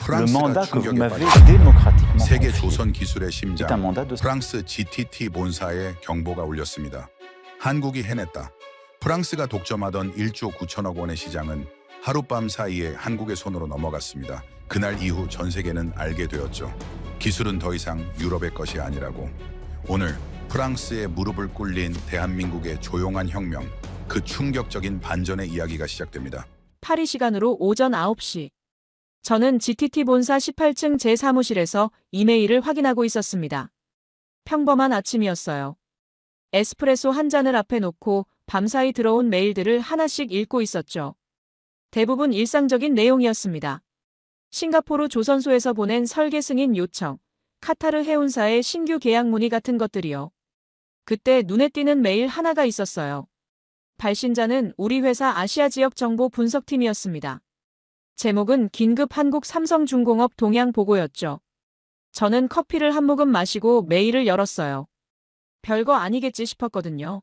Le 프랑스가 mandat que vous 충격에 m'avez 빠졌습니다. démocratiquement 세계 confié 조선 기술의 est 심장 un mandat de 프랑스 GTT 본사에 경보가 울렸습니다. 한국이 해냈다. 프랑스가 독점하던 1조 9천억 원의 시장은 하룻밤 사이에 한국의 손으로 넘어갔습니다. 그날 이후 전 세계는 알게 되었죠. 기술은 더 이상 유럽의 것이 아니라고. 오늘 프랑스의 무릎을 꿇린 대한민국의 조용한 혁명, 그 충격적인 반전의 이야기가 시작됩니다. 파리 시간으로 오전 9시. 저는 GTT 본사 18층 제 사무실에서 이메일을 확인하고 있었습니다. 평범한 아침이었어요. 에스프레소 한 잔을 앞에 놓고 밤사이 들어온 메일들을 하나씩 읽고 있었죠. 대부분 일상적인 내용이었습니다. 싱가포르 조선소에서 보낸 설계 승인 요청, 카타르 해운사의 신규 계약 문의 같은 것들이요. 그때 눈에 띄는 메일 하나가 있었어요. 발신자는 우리 회사 아시아 지역 정보 분석팀이었습니다. 제목은 긴급 한국 삼성중공업 동향 보고였죠. 저는 커피를 한 모금 마시고 메일을 열었어요. 별거 아니겠지 싶었거든요.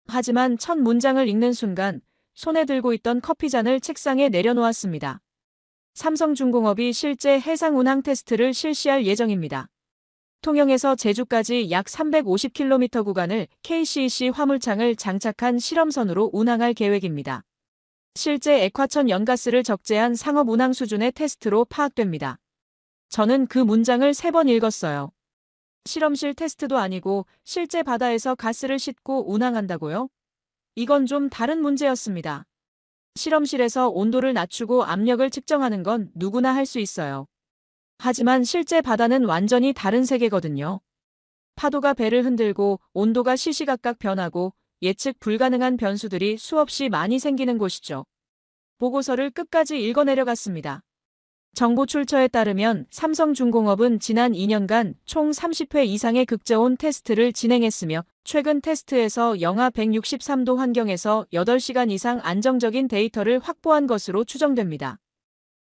하지만 첫 문장을 읽는 순간 손에 들고 있던 커피잔을 책상에 내려놓았습니다. 삼성중공업이 실제 해상 운항 테스트를 실시할 예정입니다. 통영에서 제주까지 약 350km 구간을 KCEC 화물창을 장착한 실험선으로 운항할 계획입니다. 실제 액화천 연가스를 적재한 상업 운항 수준의 테스트로 파악됩니다. 저는 그 문장을 3번 읽었어요. 실험실 테스트도 아니고 실제 바다에서 가스를 싣고 운항한다고요? 이건 좀 다른 문제였습니다. 실험실에서 온도를 낮추고 압력을 측정하는 건 누구나 할 수 있어요. 하지만 실제 바다는 완전히 다른 세계거든요. 파도가 배를 흔들고 온도가 시시각각 변하고 예측 불가능한 변수들이 수없이 많이 생기는 곳이죠. 보고서를 끝까지 읽어내려갔습니다. 정보 출처에 따르면 삼성중공업은 지난 2년간 총 30회 이상의 극저온 테스트를 진행했으며 최근 테스트에서 영하 163도 환경에서 8시간 이상 안정적인 데이터를 확보한 것으로 추정됩니다.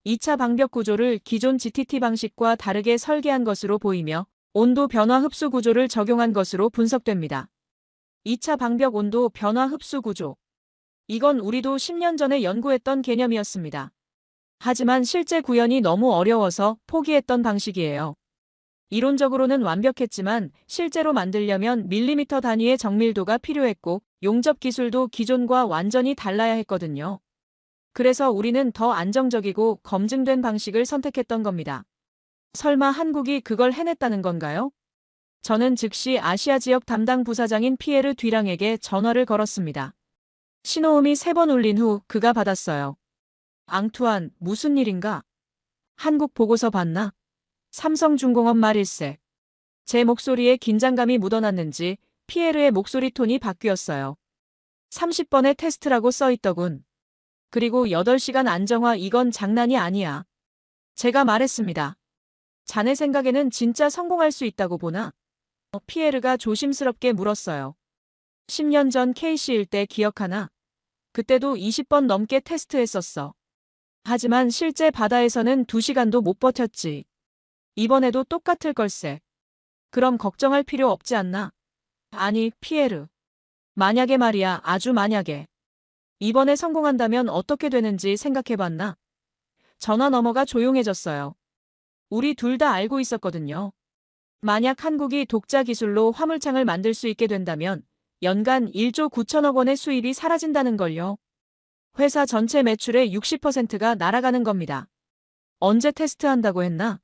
2차 방벽 구조를 기존 GTT 방식과 다르게 설계한 것으로 보이며 온도 변화 흡수 구조를 적용한 것으로 분석됩니다. 2차 방벽 온도 변화 흡수 구조. 이건 우리도 10년 전에 연구했던 개념이었습니다. 하지만 실제 구현이 너무 어려워서 포기했던 방식이에요. 이론적으로는 완벽했지만 실제로 만들려면 밀리미터 단위의 정밀도가 필요했고 용접 기술도 기존과 완전히 달라야 했거든요. 그래서 우리는 더 안정적이고 검증된 방식을 선택했던 겁니다. 설마 한국이 그걸 해냈다는 건가요? 저는 즉시 아시아 지역 담당 부사장인 피에르 뒤랑에게 전화를 걸었습니다. 신호음이 3번 울린 후 그가 받았어요. 앙투안, 무슨 일인가? 한국 보고서 봤나? 삼성중공업 말일세. 제 목소리에 긴장감이 묻어났는지 피에르의 목소리 톤이 바뀌었어요. 30번의 테스트라고 써있더군. 그리고 8시간 안정화 이건 장난이 아니야. 제가 말했습니다. 자네 생각에는 진짜 성공할 수 있다고 보나? 피에르가 조심스럽게 물었어요. 10년 전 KC일 때 기억하나? 그때도 20번 넘게 테스트했었어. 하지만 실제 바다에서는 2시간도 못 버텼지. 이번에도 똑같을 걸세. 그럼 걱정할 필요 없지 않나? 아니, 피에르. 만약에 말이야, 아주 만약에. 이번에 성공한다면 어떻게 되는지 생각해봤나? 전화 너머가 조용해졌어요. 우리 둘 다 알고 있었거든요. 만약 한국이 독자 기술로 화물창을 만들 수 있게 된다면 연간 1조 9천억 원의 수입이 사라진다는 걸요. 회사 전체 매출의 60%가 날아가는 겁니다. 언제 테스트한다고 했나?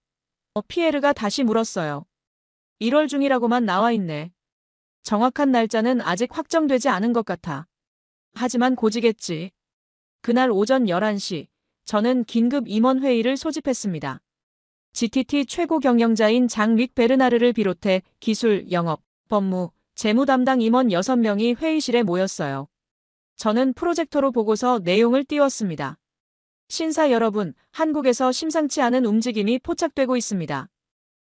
피에르가 다시 물었어요. 1월 중이라고만 나와 있네. 정확한 날짜는 아직 확정되지 않은 것 같아. 하지만 고지겠지. 그날 오전 11시, 저는 긴급 임원 회의를 소집했습니다. GTT 최고 경영자인 장윅 베르나르를 비롯해 기술, 영업, 법무, 재무 담당 임원 6명이 회의실에 모였어요. 저는 프로젝터로 보고서 내용을 띄웠습니다. 신사 여러분, 한국에서 심상치 않은 움직임이 포착되고 있습니다.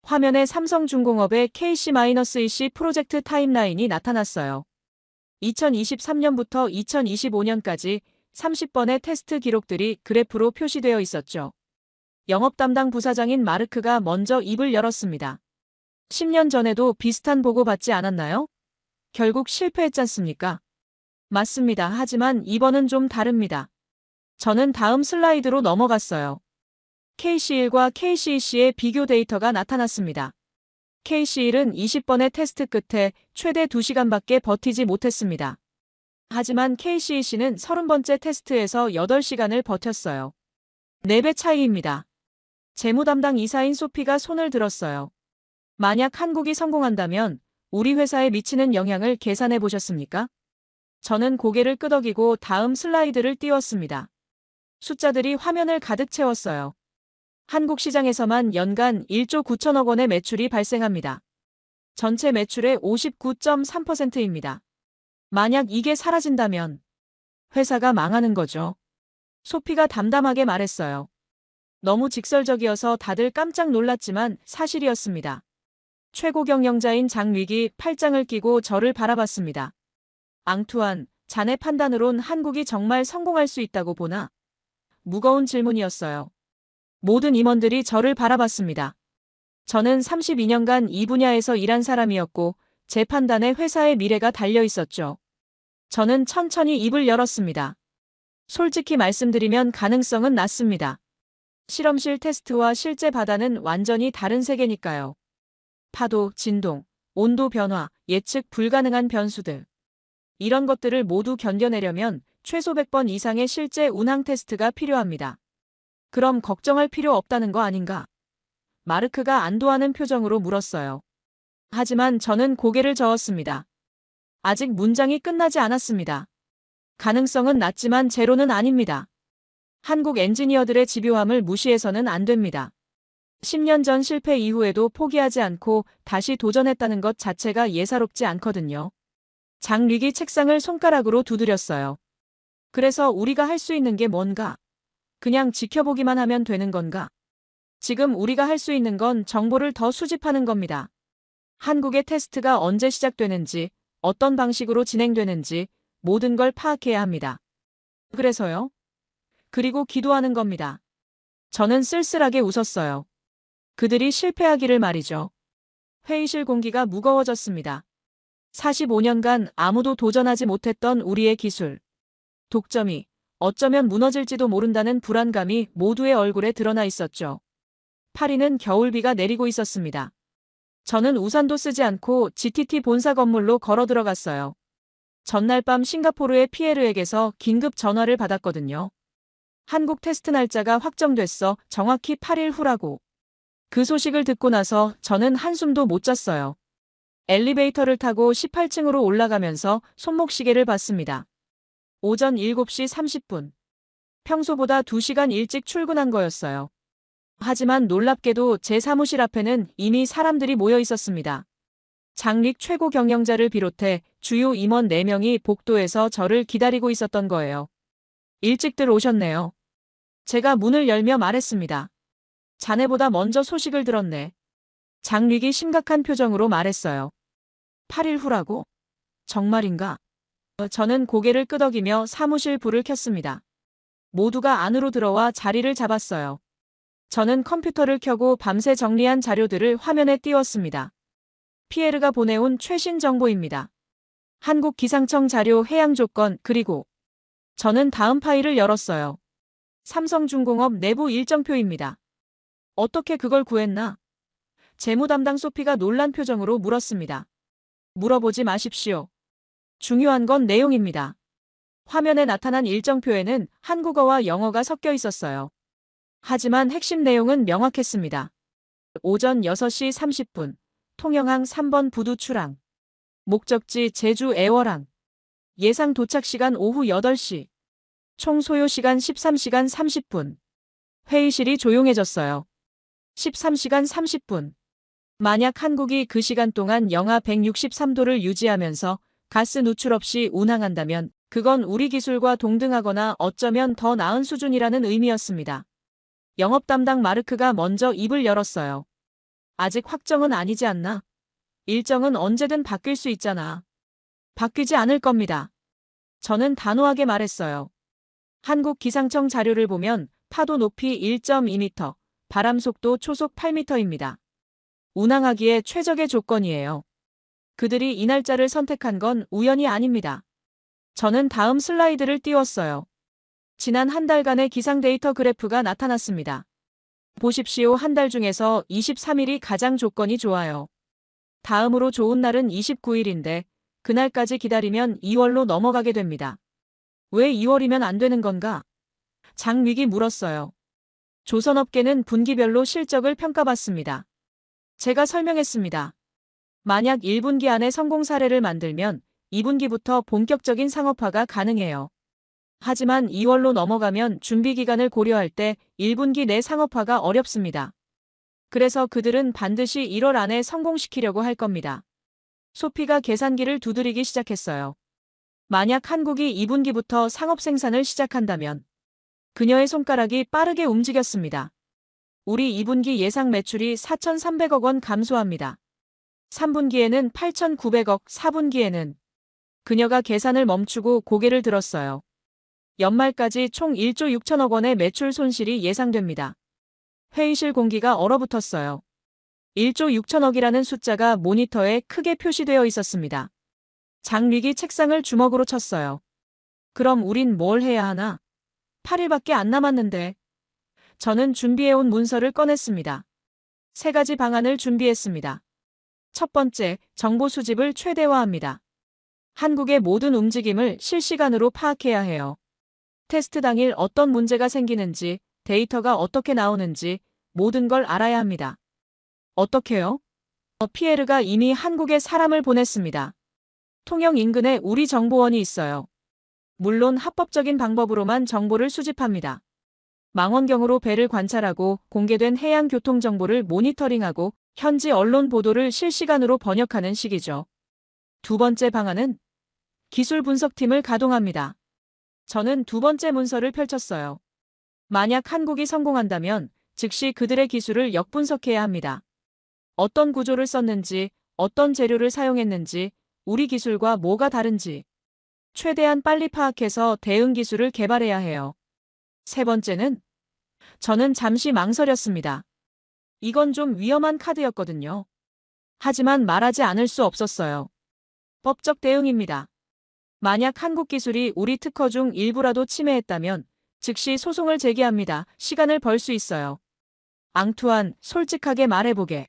화면에 삼성중공업의 KC-EC 프로젝트 타임라인이 나타났어요. 2023년부터 2025년까지 30번의 테스트 기록들이 그래프로 표시되어 있었죠. 영업 담당 부사장인 마르크가 먼저 입을 열었습니다. 10년 전에도 비슷한 보고 받지 않았나요? 결국 실패했잖습니까? 맞습니다. 하지만 이번은 좀 다릅니다. 저는 다음 슬라이드로 넘어갔어요. KC1과 KC2C의 비교 데이터가 나타났습니다. KC1은 20번의 테스트 끝에 최대 2시간밖에 버티지 못했습니다. 하지만 KC2C는 30번째 테스트에서 8시간을 버텼어요. 4배 차이입니다. 재무 담당 이사인 소피가 손을 들었어요. 만약 한국이 성공한다면 우리 회사에 미치는 영향을 계산해 보셨습니까? 저는 고개를 끄덕이고 다음 슬라이드를 띄웠습니다. 숫자들이 화면을 가득 채웠어요. 한국 시장에서만 연간 1조 9천억 원의 매출이 발생합니다. 전체 매출의 59.3%입니다. 만약 이게 사라진다면 회사가 망하는 거죠. 소피가 담담하게 말했어요. 너무 직설적이어서 다들 깜짝 놀랐지만 사실이었습니다. 최고 경영자인 장위기 팔짱을 끼고 저를 바라봤습니다. 앙투안, 자네 판단으론 한국이 정말 성공할 수 있다고 보나? 무거운 질문이었어요. 모든 임원들이 저를 바라봤습니다. 저는 32년간 이 분야에서 일한 사람이었고 제 판단에 회사의 미래가 달려 있었죠. 저는 천천히 입을 열었습니다. 솔직히 말씀드리면 가능성은 낮습니다. 실험실 테스트와 실제 바다는 완전히 다른 세계니까요. 파도, 진동, 온도 변화, 예측 불가능한 변수들. 이런 것들을 모두 견뎌내려면 최소 100번 이상의 실제 운항 테스트가 필요합니다. 그럼 걱정할 필요 없다는 거 아닌가? 마르크가 안도하는 표정으로 물었어요. 하지만 저는 고개를 저었습니다. 아직 문장이 끝나지 않았습니다. 가능성은 낮지만 제로는 아닙니다. 한국 엔지니어들의 집요함을 무시해서는 안 됩니다. 10년 전 실패 이후에도 포기하지 않고 다시 도전했다는 것 자체가 예사롭지 않거든요. 장위기 책상을 손가락으로 두드렸어요. 그래서 우리가 할 수 있는 게 뭔가? 그냥 지켜보기만 하면 되는 건가? 지금 우리가 할 수 있는 건 정보를 더 수집하는 겁니다. 한국의 테스트가 언제 시작되는지, 어떤 방식으로 진행되는지 모든 걸 파악해야 합니다. 그래서요? 그리고 기도하는 겁니다. 저는 쓸쓸하게 웃었어요. 그들이 실패하기를 말이죠. 회의실 공기가 무거워졌습니다. 45년간 아무도 도전하지 못했던 우리의 기술. 독점이 어쩌면 무너질지도 모른다는 불안감이 모두의 얼굴에 드러나 있었죠. 파리는 겨울비가 내리고 있었습니다. 저는 우산도 쓰지 않고 GTT 본사 건물로 걸어 들어갔어요. 전날 밤 싱가포르의 피에르에게서 긴급 전화를 받았거든요. 한국 테스트 날짜가 확정됐어. 정확히 8일 후라고. 그 소식을 듣고 나서 저는 한숨도 못 잤어요. 엘리베이터를 타고 18층으로 올라가면서 손목시계를 봤습니다. 오전 7시 30분. 평소보다 2시간 일찍 출근한 거였어요. 하지만 놀랍게도 제 사무실 앞에는 이미 사람들이 모여 있었습니다. 장릭 최고 경영자를 비롯해 주요 임원 4명이 복도에서 저를 기다리고 있었던 거예요. 일찍들 오셨네요. 제가 문을 열며 말했습니다. 자네보다 먼저 소식을 들었네. 장릭이 심각한 표정으로 말했어요. 8일 후라고? 정말인가? 저는 고개를 끄덕이며 사무실 불을 켰습니다. 모두가 안으로 들어와 자리를 잡았어요. 저는 컴퓨터를 켜고 밤새 정리한 자료들을 화면에 띄웠습니다. 피에르가 보내온 최신 정보입니다. 한국 기상청 자료 해양 조건 그리고 저는 다음 파일을 열었어요. 삼성중공업 내부 일정표입니다. 어떻게 그걸 구했나? 재무 담당 소피가 놀란 표정으로 물었습니다. 물어보지 마십시오. 중요한 건 내용입니다. 화면에 나타난 일정표에는 한국어와 영어가 섞여 있었어요. 하지만 핵심 내용은 명확했습니다. 오전 6시 30분, 통영항 3번 부두 출항. 목적지 제주 애월항. 예상 도착 시간 오후 8시. 총 소요 시간 13시간 30분. 회의실이 조용해졌어요. 13시간 30분. 만약 한국이 그 시간 동안 영하 163도를 유지하면서 가스 누출 없이 운항한다면 그건 우리 기술과 동등하거나 어쩌면 더 나은 수준이라는 의미였습니다. 영업 담당 마르크가 먼저 입을 열었어요. 아직 확정은 아니지 않나? 일정은 언제든 바뀔 수 있잖아. 바뀌지 않을 겁니다. 저는 단호하게 말했어요. 한국 기상청 자료를 보면 파도 높이 1.2m, 바람 속도 초속 8m입니다. 운항하기에 최적의 조건이에요. 그들이 이 날짜를 선택한 건 우연이 아닙니다. 저는 다음 슬라이드를 띄웠어요. 지난 한 달간의 기상 데이터 그래프가 나타났습니다. 보십시오. 한 달 중에서 23일이 가장 조건이 좋아요. 다음으로 좋은 날은 29일인데 그날까지 기다리면 2월로 넘어가게 됩니다. 왜 2월이면 안 되는 건가? 장위기 물었어요. 조선업계는 분기별로 실적을 평가받습니다. 제가 설명했습니다. 만약 1분기 안에 성공 사례를 만들면 2분기부터 본격적인 상업화가 가능해요. 하지만 2월로 넘어가면 준비 기간을 고려할 때 1분기 내 상업화가 어렵습니다. 그래서 그들은 반드시 1월 안에 성공시키려고 할 겁니다. 소피가 계산기를 두드리기 시작했어요. 만약 한국이 2분기부터 상업 생산을 시작한다면 그녀의 손가락이 빠르게 움직였습니다. 우리 2분기 예상 매출이 4,300억 원 감소합니다. 3분기에는 8,900억, 4분기에는 그녀가 계산을 멈추고 고개를 들었어요. 연말까지 총 1조 6천억 원의 매출 손실이 예상됩니다. 회의실 공기가 얼어붙었어요. 1조 6천억이라는 숫자가 모니터에 크게 표시되어 있었습니다. 장위기 책상을 주먹으로 쳤어요. 그럼 우린 뭘 해야 하나? 8일밖에 안 남았는데. 저는 준비해온 문서를 꺼냈습니다. 3가지 방안을 준비했습니다. 첫 번째, 정보 수집을 최대화합니다. 한국의 모든 움직임을 실시간으로 파악해야 해요. 테스트 당일 어떤 문제가 생기는지, 데이터가 어떻게 나오는지 모든 걸 알아야 합니다. 어떻게요? 피에르가 이미 한국에 사람을 보냈습니다. 통영 인근에 우리 정보원이 있어요. 물론 합법적인 방법으로만 정보를 수집합니다. 망원경으로 배를 관찰하고 공개된 해양 교통 정보를 모니터링하고 현지 언론 보도를 실시간으로 번역하는 식이죠. 두 번째 방안은 기술 분석팀을 가동합니다. 저는 두 번째 문서를 펼쳤어요. 만약 한국이 성공한다면 즉시 그들의 기술을 역분석해야 합니다. 어떤 구조를 썼는지, 어떤 재료를 사용했는지, 우리 기술과 뭐가 다른지 최대한 빨리 파악해서 대응 기술을 개발해야 해요. 세 번째는 저는 잠시 망설였습니다. 이건 좀 위험한 카드였거든요. 하지만 말하지 않을 수 없었어요. 법적 대응입니다. 만약 한국 기술이 우리 특허 중 일부라도 침해했다면 즉시 소송을 제기합니다. 시간을 벌 수 있어요. 앙투안, 솔직하게 말해보게.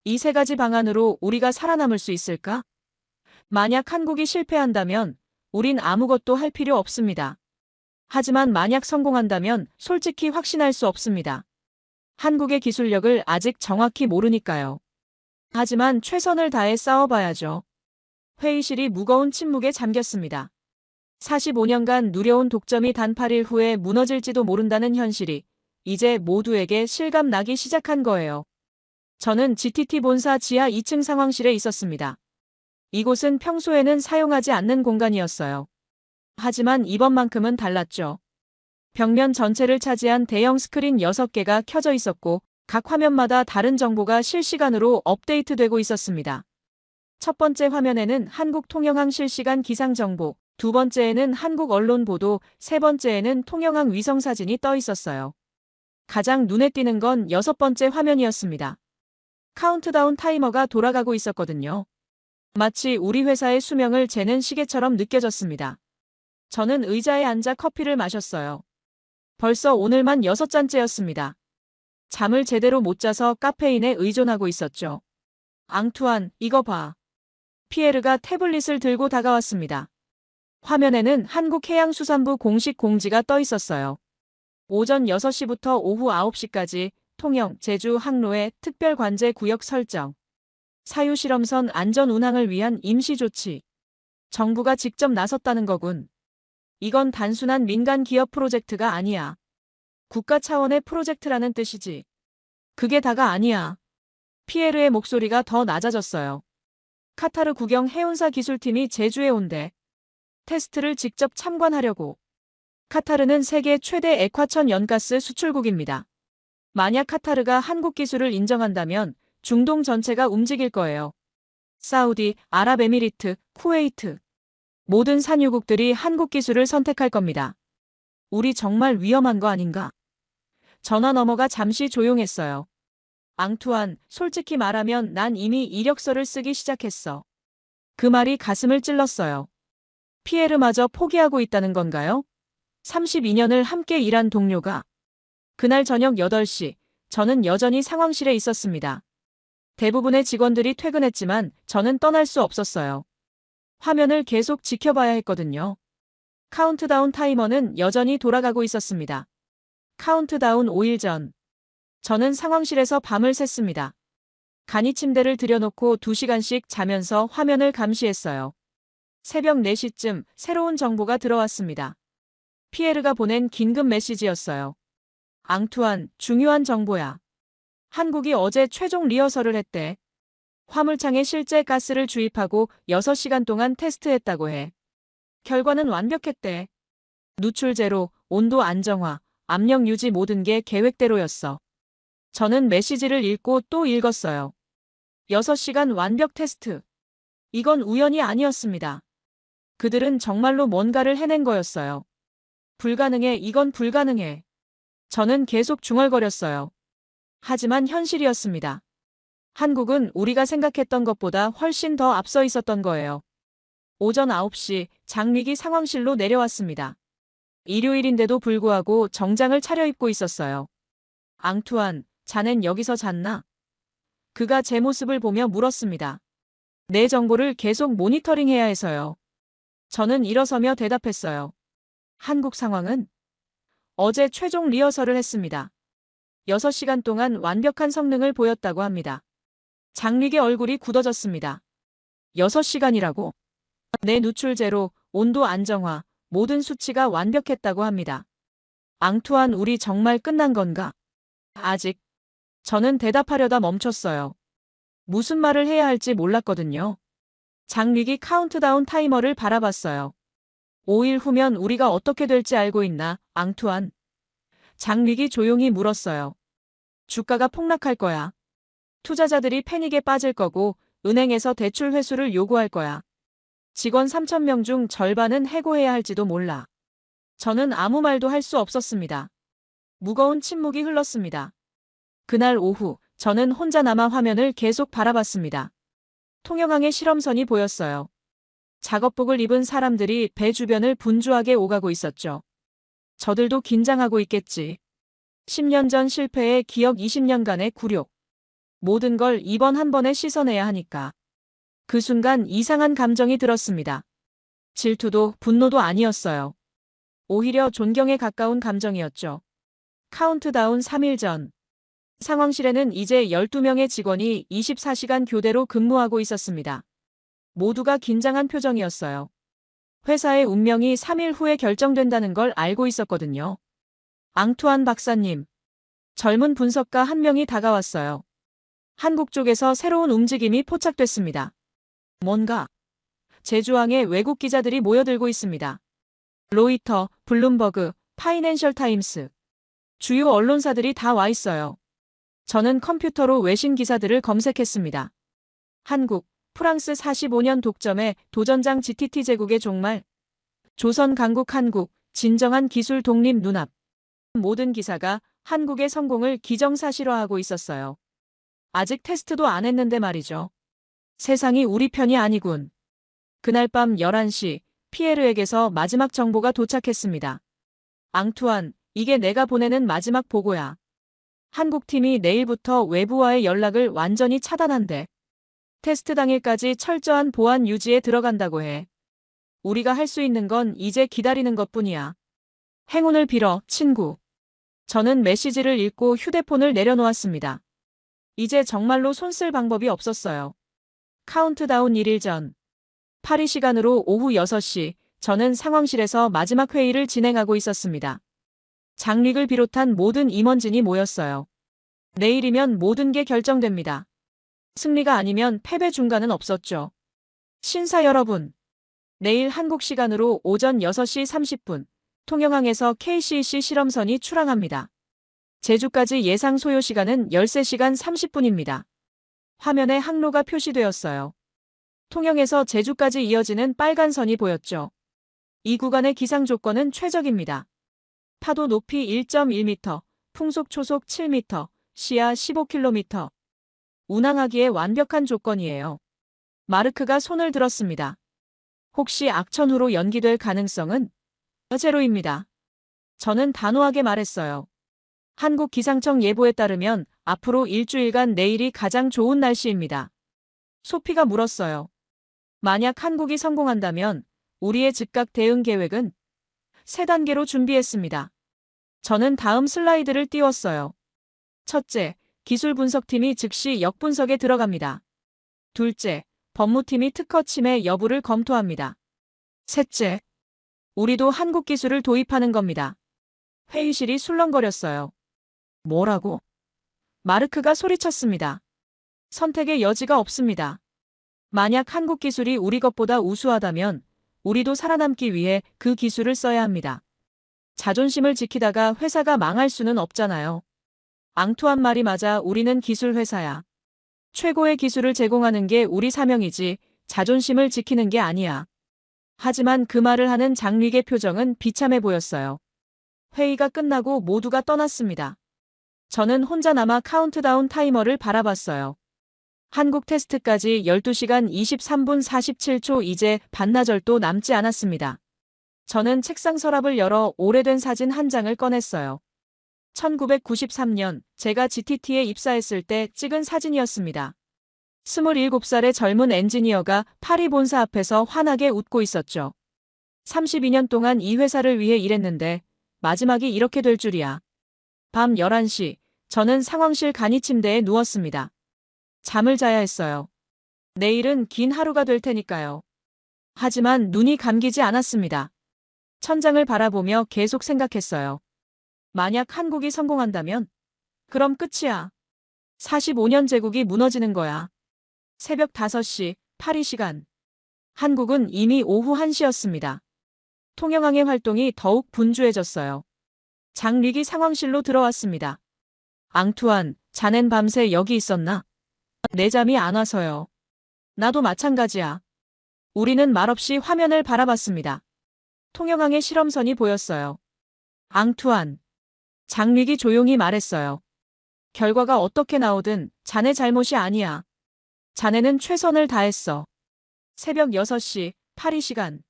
이 3가지 방안으로 우리가 살아남을 수 있을까? 만약 한국이 실패한다면 우린 아무것도 할 필요 없습니다. 하지만 만약 성공한다면 솔직히 확신할 수 없습니다. 한국의 기술력을 아직 정확히 모르니까요. 하지만 최선을 다해 싸워봐야죠. 회의실이 무거운 침묵에 잠겼습니다. 45년간 누려온 독점이 단 8일 후에 무너질지도 모른다는 현실이 이제 모두에게 실감나기 시작한 거예요. 저는 GTT 본사 지하 2층 상황실에 있었습니다. 이곳은 평소에는 사용하지 않는 공간이었어요. 하지만 이번만큼은 달랐죠. 벽면 전체를 차지한 대형 스크린 6개가 켜져 있었고 각 화면마다 다른 정보가 실시간으로 업데이트되고 있었습니다. 첫 번째 화면에는 한국 통영항 실시간 기상 정보, 두 번째에는 한국 언론 보도, 세 번째에는 통영항 위성 사진이 떠 있었어요. 가장 눈에 띄는 건 6번째 화면이었습니다. 카운트다운 타이머가 돌아가고 있었거든요. 마치 우리 회사의 수명을 재는 시계처럼 느껴졌습니다. 저는 의자에 앉아 커피를 마셨어요. 벌써 오늘만 6잔째였습니다. 잠을 제대로 못 자서 카페인에 의존하고 있었죠. 앙투안, 이거 봐. 피에르가 태블릿을 들고 다가왔습니다. 화면에는 한국해양수산부 공식 공지가 떠 있었어요. 오전 6시부터 오후 9시까지 통영, 제주 항로의 특별관제 구역 설정. 사유실험선 안전 운항을 위한 임시조치. 정부가 직접 나섰다는 거군. 이건 단순한 민간 기업 프로젝트가 아니야. 국가 차원의 프로젝트라는 뜻이지. 그게 다가 아니야. 피에르의 목소리가 더 낮아졌어요. 카타르 국영 해운사 기술팀이 제주에 온대. 테스트를 직접 참관하려고. 카타르는 세계 최대 액화천 연가스 수출국입니다. 만약 카타르가 한국 기술을 인정한다면 중동 전체가 움직일 거예요. 사우디, 아랍에미리트, 쿠웨이트. 모든 산유국들이 한국 기술을 선택할 겁니다. 우리 정말 위험한 거 아닌가? 전화 너머가 잠시 조용했어요. 앙투안, 솔직히 말하면 난 이미 이력서를 쓰기 시작했어. 그 말이 가슴을 찔렀어요. 피에르마저 포기하고 있다는 건가요? 32년을 함께 일한 동료가. 그날 저녁 8시, 저는 여전히 상황실에 있었습니다. 대부분의 직원들이 퇴근했지만 저는 떠날 수 없었어요. 화면을 계속 지켜봐야 했거든요. 카운트다운 타이머는 여전히 돌아가고 있었습니다. 카운트다운 5일 전. 저는 상황실에서 밤을 샜습니다. 간이 침대를 들여놓고 2시간씩 자면서 화면을 감시했어요. 새벽 4시쯤 새로운 정보가 들어왔습니다. 피에르가 보낸 긴급 메시지였어요. 앙투안, 중요한 정보야. 한국이 어제 최종 리허설을 했대. 화물창에 실제 가스를 주입하고 6시간 동안 테스트했다고 해. 결과는 완벽했대. 누출 제로, 온도 안정화, 압력 유지 모든 게 계획대로였어. 저는 메시지를 읽고 또 읽었어요. 6시간 완벽 테스트. 이건 우연이 아니었습니다. 그들은 정말로 뭔가를 해낸 거였어요. 불가능해, 이건 불가능해. 저는 계속 중얼거렸어요. 하지만 현실이었습니다. 한국은 우리가 생각했던 것보다 훨씬 더 앞서 있었던 거예요. 오전 9시 장미기 상황실로 내려왔습니다. 일요일인데도 불구하고 정장을 차려입고 있었어요. 앙투안, 자넨 여기서 잤나? 그가 제 모습을 보며 물었습니다. 내 정보를 계속 모니터링해야 해서요. 저는 일어서며 대답했어요. 한국 상황은? 어제 최종 리허설을 했습니다. 6시간 동안 완벽한 성능을 보였다고 합니다. 장릭의 얼굴이 굳어졌습니다. 6시간이라고? 내 누출 제로, 온도 안정화, 모든 수치가 완벽했다고 합니다. 앙투안, 우리 정말 끝난 건가? 아직. 저는 대답하려다 멈췄어요. 무슨 말을 해야 할지 몰랐거든요. 장릭이 카운트다운 타이머를 바라봤어요. 5일 후면 우리가 어떻게 될지 알고 있나, 앙투안? 장릭이 조용히 물었어요. 주가가 폭락할 거야. 투자자들이 패닉에 빠질 거고 은행에서 대출 회수를 요구할 거야. 직원 3,000명 중 절반은 해고해야 할지도 몰라. 저는 아무 말도 할 수 없었습니다. 무거운 침묵이 흘렀습니다. 그날 오후 저는 혼자 남아 화면을 계속 바라봤습니다. 통영항의 실험선이 보였어요. 작업복을 입은 사람들이 배 주변을 분주하게 오가고 있었죠. 저들도 긴장하고 있겠지. 10년 전 실패의 기억, 20년간의 굴욕. 모든 걸 이번 한 번에 씻어내야 하니까. 그 순간 이상한 감정이 들었습니다. 질투도 분노도 아니었어요. 오히려 존경에 가까운 감정이었죠. 카운트다운 3일 전. 상황실에는 이제 12명의 직원이 24시간 교대로 근무하고 있었습니다. 모두가 긴장한 표정이었어요. 회사의 운명이 3일 후에 결정된다는 걸 알고 있었거든요. 앙투안 박사님. 젊은 분석가 한 명이 다가왔어요. 한국 쪽에서 새로운 움직임이 포착됐습니다. 뭔가? 제주항에 외국 기자들이 모여들고 있습니다. 로이터, 블룸버그, 파이낸셜 타임스. 주요 언론사들이 다 와 있어요. 저는 컴퓨터로 외신 기사들을 검색했습니다. 한국, 프랑스 45년 독점의 도전장 GTT 제국의 종말. 조선 강국 한국, 진정한 기술 독립 눈앞. 모든 기사가 한국의 성공을 기정사실화하고 있었어요. 아직 테스트도 안 했는데 말이죠. 세상이 우리 편이 아니군. 그날 밤 11시, 피에르에게서 마지막 정보가 도착했습니다. 앙투안, 이게 내가 보내는 마지막 보고야. 한국팀이 내일부터 외부와의 연락을 완전히 차단한대. 테스트 당일까지 철저한 보안 유지에 들어간다고 해. 우리가 할 수 있는 건 이제 기다리는 것뿐이야. 행운을 빌어, 친구. 저는 메시지를 읽고 휴대폰을 내려놓았습니다. 이제 정말로 손 쓸 방법이 없었어요. 카운트다운 1일 전. 파리 시간으로 오후 6시, 저는 상황실에서 마지막 회의를 진행하고 있었습니다. 장릭을 비롯한 모든 임원진이 모였어요. 내일이면 모든 게 결정됩니다. 승리가 아니면 패배 중간은 없었죠. 신사 여러분. 내일 한국 시간으로 오전 6시 30분, 통영항에서 KCC 실험선이 출항합니다. 제주까지 예상 소요 시간은 13시간 30분입니다. 화면에 항로가 표시되었어요. 통영에서 제주까지 이어지는 빨간 선이 보였죠. 이 구간의 기상 조건은 최적입니다. 파도 높이 1.1m, 풍속 초속 7m, 시야 15km. 운항하기에 완벽한 조건이에요. 마르크가 손을 들었습니다. 혹시 악천후로 연기될 가능성은? 제로입니다. 저는 단호하게 말했어요. 한국기상청 예보에 따르면 앞으로 일주일간 내일이 가장 좋은 날씨입니다. 소피가 물었어요. 만약 한국이 성공한다면 우리의 즉각 대응 계획은 3단계로 준비했습니다. 저는 다음 슬라이드를 띄웠어요. 첫째, 기술 분석팀이 즉시 역분석에 들어갑니다. 둘째, 법무팀이 특허 침해 여부를 검토합니다. 셋째, 우리도 한국 기술을 도입하는 겁니다. 회의실이 술렁거렸어요. 뭐라고? 마르크가 소리쳤습니다. 선택의 여지가 없습니다. 만약 한국 기술이 우리 것보다 우수하다면 우리도 살아남기 위해 그 기술을 써야 합니다. 자존심을 지키다가 회사가 망할 수는 없잖아요. 앙투안 말이 맞아. 우리는 기술 회사야. 최고의 기술을 제공하는 게 우리 사명이지 자존심을 지키는 게 아니야. 하지만 그 말을 하는 장릭의 표정은 비참해 보였어요. 회의가 끝나고 모두가 떠났습니다. 저는 혼자 남아 카운트다운 타이머를 바라봤어요. 한국 테스트까지 12시간 23분 47초. 이제 반나절도 남지 않았습니다. 저는 책상 서랍을 열어 오래된 사진 한 장을 꺼냈어요. 1993년 제가 GTT에 입사했을 때 찍은 사진이었습니다. 27살의 젊은 엔지니어가 파리 본사 앞에서 환하게 웃고 있었죠. 32년 동안 이 회사를 위해 일했는데 마지막이 이렇게 될 줄이야. 밤 11시, 저는 상황실 간이 침대에 누웠습니다. 잠을 자야 했어요. 내일은 긴 하루가 될 테니까요. 하지만 눈이 감기지 않았습니다. 천장을 바라보며 계속 생각했어요. 만약 한국이 성공한다면? 그럼 끝이야. 45년 제국이 무너지는 거야. 새벽 5시, 파리 시간. 한국은 이미 오후 1시였습니다. 통영항의 활동이 더욱 분주해졌어요. 장릭이 상황실로 들어왔습니다. 앙투안, 자넨 밤새 여기 있었나? 내 잠이 안 와서요. 나도 마찬가지야. 우리는 말없이 화면을 바라봤습니다. 통영항의 실험선이 보였어요. 앙투안. 장릭이 조용히 말했어요. 결과가 어떻게 나오든 자네 잘못이 아니야. 자네는 최선을 다했어. 새벽 6시, 파리 시간.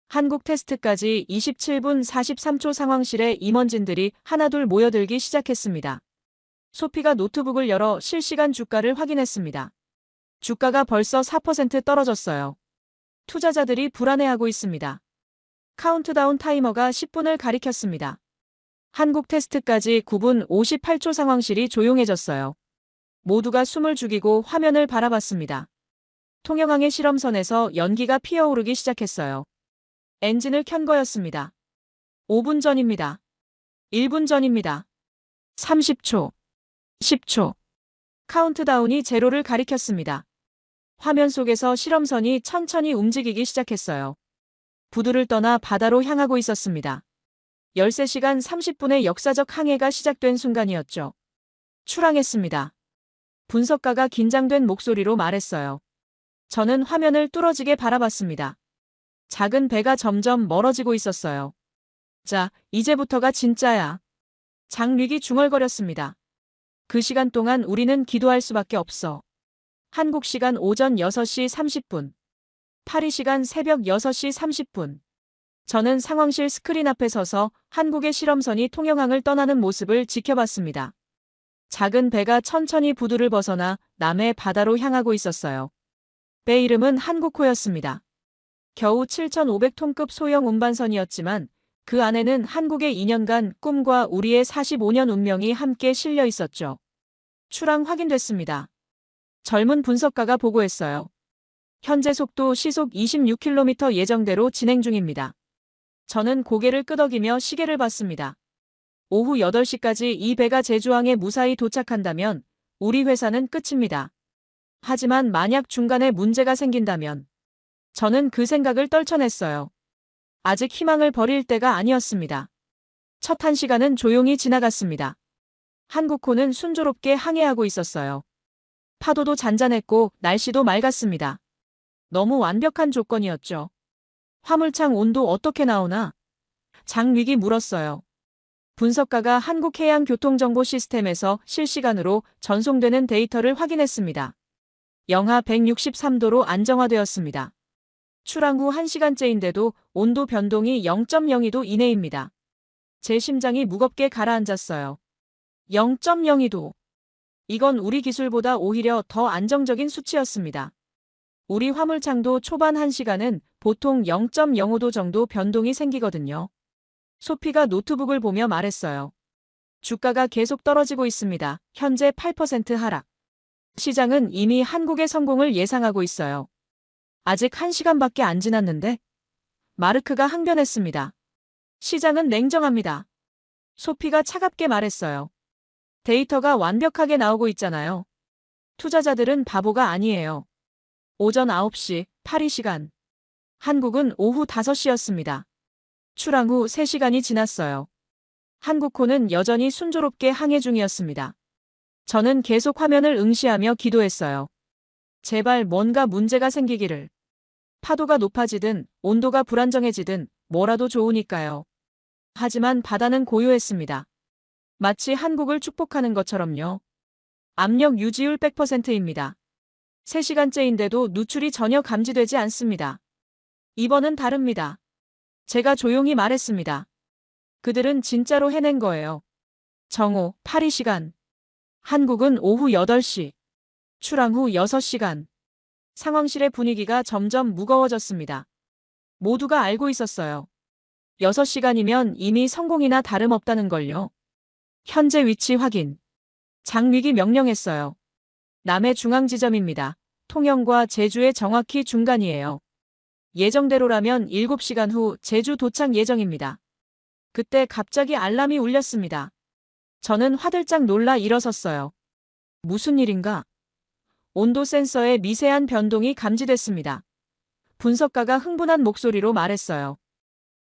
한국 테스트까지 27분 43초. 상황실에 임원진들이 하나둘 모여들기 시작했습니다. 소피가 노트북을 열어 실시간 주가를 확인했습니다. 주가가 벌써 4% 떨어졌어요. 투자자들이 불안해하고 있습니다. 카운트다운 타이머가 10분을 가리켰습니다. 한국 테스트까지 9분 58초. 상황실이 조용해졌어요. 모두가 숨을 죽이고 화면을 바라봤습니다. 통영항의 실험선에서 연기가 피어오르기 시작했어요. 엔진을 켠 거였습니다. 5분 전입니다. 1분 전입니다. 30초. 10초. 카운트다운이 제로를 가리켰습니다. 화면 속에서 실험선이 천천히 움직이기 시작했어요. 부두를 떠나 바다로 향하고 있었습니다. 13시간 30분의 역사적 항해가 시작된 순간이었죠. 출항했습니다. 분석가가 긴장된 목소리로 말했어요. 저는 화면을 뚫어지게 바라봤습니다. 작은 배가 점점 멀어지고 있었어요. 자, 이제부터가 진짜야. 장릭이 중얼거렸습니다. 그 시간 동안 우리는 기도할 수밖에 없어. 한국 시간 오전 6시 30분. 파리 시간 새벽 6시 30분. 저는 상황실 스크린 앞에 서서 한국의 실험선이 통영항을 떠나는 모습을 지켜봤습니다. 작은 배가 천천히 부두를 벗어나 남해 바다로 향하고 있었어요. 배 이름은 한국호였습니다. 겨우 7,500톤급 소형 운반선이었지만 그 안에는 한국의 2년간 꿈과 우리의 45년 운명이 함께 실려 있었죠. 출항 확인됐습니다. 젊은 분석가가 보고했어요. 현재 속도 시속 26km 예정대로 진행 중입니다. 저는 고개를 끄덕이며 시계를 봤습니다. 오후 8시까지 이 배가 제주항에 무사히 도착한다면 우리 회사는 끝입니다. 하지만 만약 중간에 문제가 생긴다면 저는 그 생각을 떨쳐냈어요. 아직 희망을 버릴 때가 아니었습니다. 첫 1시간은 조용히 지나갔습니다. 한국호는 순조롭게 항해하고 있었어요. 파도도 잔잔했고 날씨도 맑았습니다. 너무 완벽한 조건이었죠. 화물창 온도 어떻게 나오나? 장릭이 물었어요. 분석가가 한국해양교통정보 시스템에서 실시간으로 전송되는 데이터를 확인했습니다. 영하 163도로 안정화되었습니다. 출항 후 1시간째인데도 온도 변동이 0.02도 이내입니다. 제 심장이 무겁게 가라앉았어요. 0.02도. 이건 우리 기술보다 오히려 더 안정적인 수치였습니다. 우리 화물창도 초반 1시간은 보통 0.05도 정도 변동이 생기거든요. 소피가 노트북을 보며 말했어요. 주가가 계속 떨어지고 있습니다. 현재 8% 하락. 시장은 이미 한국의 성공을 예상하고 있어요. 아직 1시간밖에 안 지났는데? 마르크가 항변했습니다. 시장은 냉정합니다. 소피가 차갑게 말했어요. 데이터가 완벽하게 나오고 있잖아요. 투자자들은 바보가 아니에요. 오전 9시, 파리 시간. 한국은 오후 5시였습니다. 출항 후 3시간이 지났어요. 한국호는 여전히 순조롭게 항해 중이었습니다. 저는 계속 화면을 응시하며 기도했어요. 제발 뭔가 문제가 생기기를. 파도가 높아지든 온도가 불안정해지든 뭐라도 좋으니까요. 하지만 바다는 고요했습니다. 마치 한국을 축복하는 것처럼요. 압력 유지율 100%입니다. 3시간째인데도 누출이 전혀 감지되지 않습니다. 이번은 다릅니다. 제가 조용히 말했습니다. 그들은 진짜로 해낸 거예요. 정오, 파리 시간. 한국은 오후 8시. 출항 후 6시간. 상황실의 분위기가 점점 무거워졌습니다. 모두가 알고 있었어요. 6시간이면 이미 성공이나 다름없다는 걸요. 현재 위치 확인. 장위기 명령했어요. 남해 중앙 지점입니다. 통영과 제주의 정확히 중간이에요. 예정대로라면 7시간 후 제주 도착 예정입니다. 그때 갑자기 알람이 울렸습니다. 저는 화들짝 놀라 일어섰어요. 무슨 일인가? 온도 센서의 미세한 변동이 감지됐습니다. 분석가가 흥분한 목소리로 말했어요.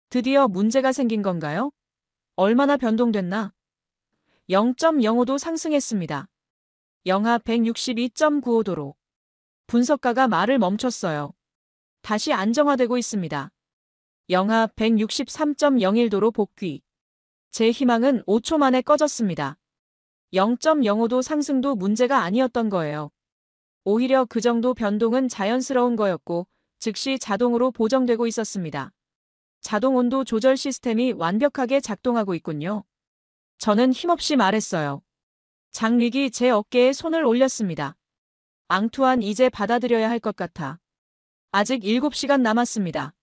드디어 문제가 생긴 건가요? 얼마나 변동됐나? 0.05도 상승했습니다. 영하 162.95도로. 분석가가 말을 멈췄어요. 다시 안정화되고 있습니다. 영하 163.01도로 복귀. 제 희망은 5초 만에 꺼졌습니다. 0.05도 상승도 문제가 아니었던 거예요. 오히려 그 정도 변동은 자연스러운 거였고 즉시 자동으로 보정되고 있었습니다. 자동 온도 조절 시스템이 완벽하게 작동하고 있군요. 저는 힘없이 말했어요. 장릭이 제 어깨에 손을 올렸습니다. 앙투안 이제 받아들여야 할 것 같아. 아직 7시간 남았습니다.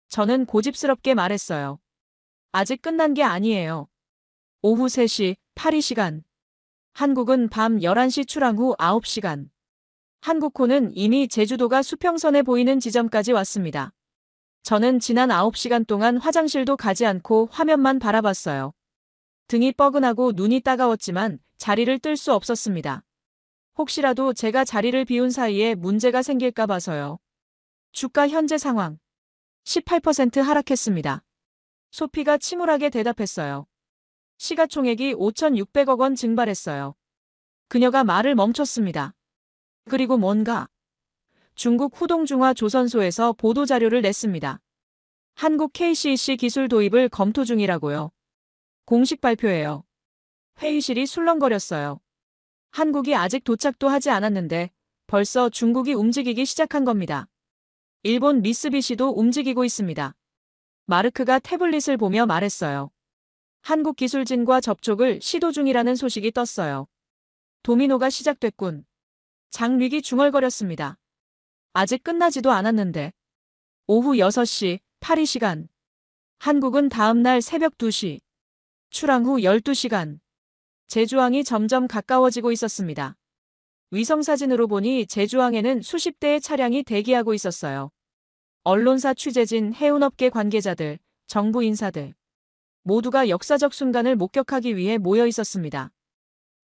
저는 고집스럽게 말했어요. 아직 끝난 게 아니에요. 오후 3시, 파리 시간. 한국은 밤 11시 출항 후 9시간. 한국호는 이미 제주도가 수평선에 보이는 지점까지 왔습니다. 저는 지난 9시간 동안 화장실도 가지 않고 화면만 바라봤어요. 등이 뻐근하고 눈이 따가웠지만 자리를 뜰 수 없었습니다. 혹시라도 제가 자리를 비운 사이에 문제가 생길까 봐서요. 주가 현재 상황. 18% 하락했습니다. 소피가 침울하게 대답했어요. 시가총액이 5,600억 원 증발했어요. 그녀가 말을 멈췄습니다. 그리고 뭔가. 중국 후동중화 조선소에서 보도자료를 냈습니다. 한국 KCC 기술 도입을 검토 중이라고요. 공식 발표예요. 회의실이 술렁거렸어요. 한국이 아직 도착도 하지 않았는데 벌써 중국이 움직이기 시작한 겁니다. 일본 미쓰비시도 움직이고 있습니다. 마르크가 태블릿을 보며 말했어요. 한국 기술진과 접촉을 시도 중이라는 소식이 떴어요. 도미노가 시작됐군. 장릭이 중얼거렸습니다. 아직 끝나지도 않았는데. 오후 6시, 파리 시간. 한국은 다음 날 새벽 2시. 출항 후 12시간. 제주항이 점점 가까워지고 있었습니다. 위성사진으로 보니 제주항에는 수십 대의 차량이 대기하고 있었어요. 언론사 취재진, 해운업계 관계자들, 정부 인사들. 모두가 역사적 순간을 목격하기 위해 모여 있었습니다.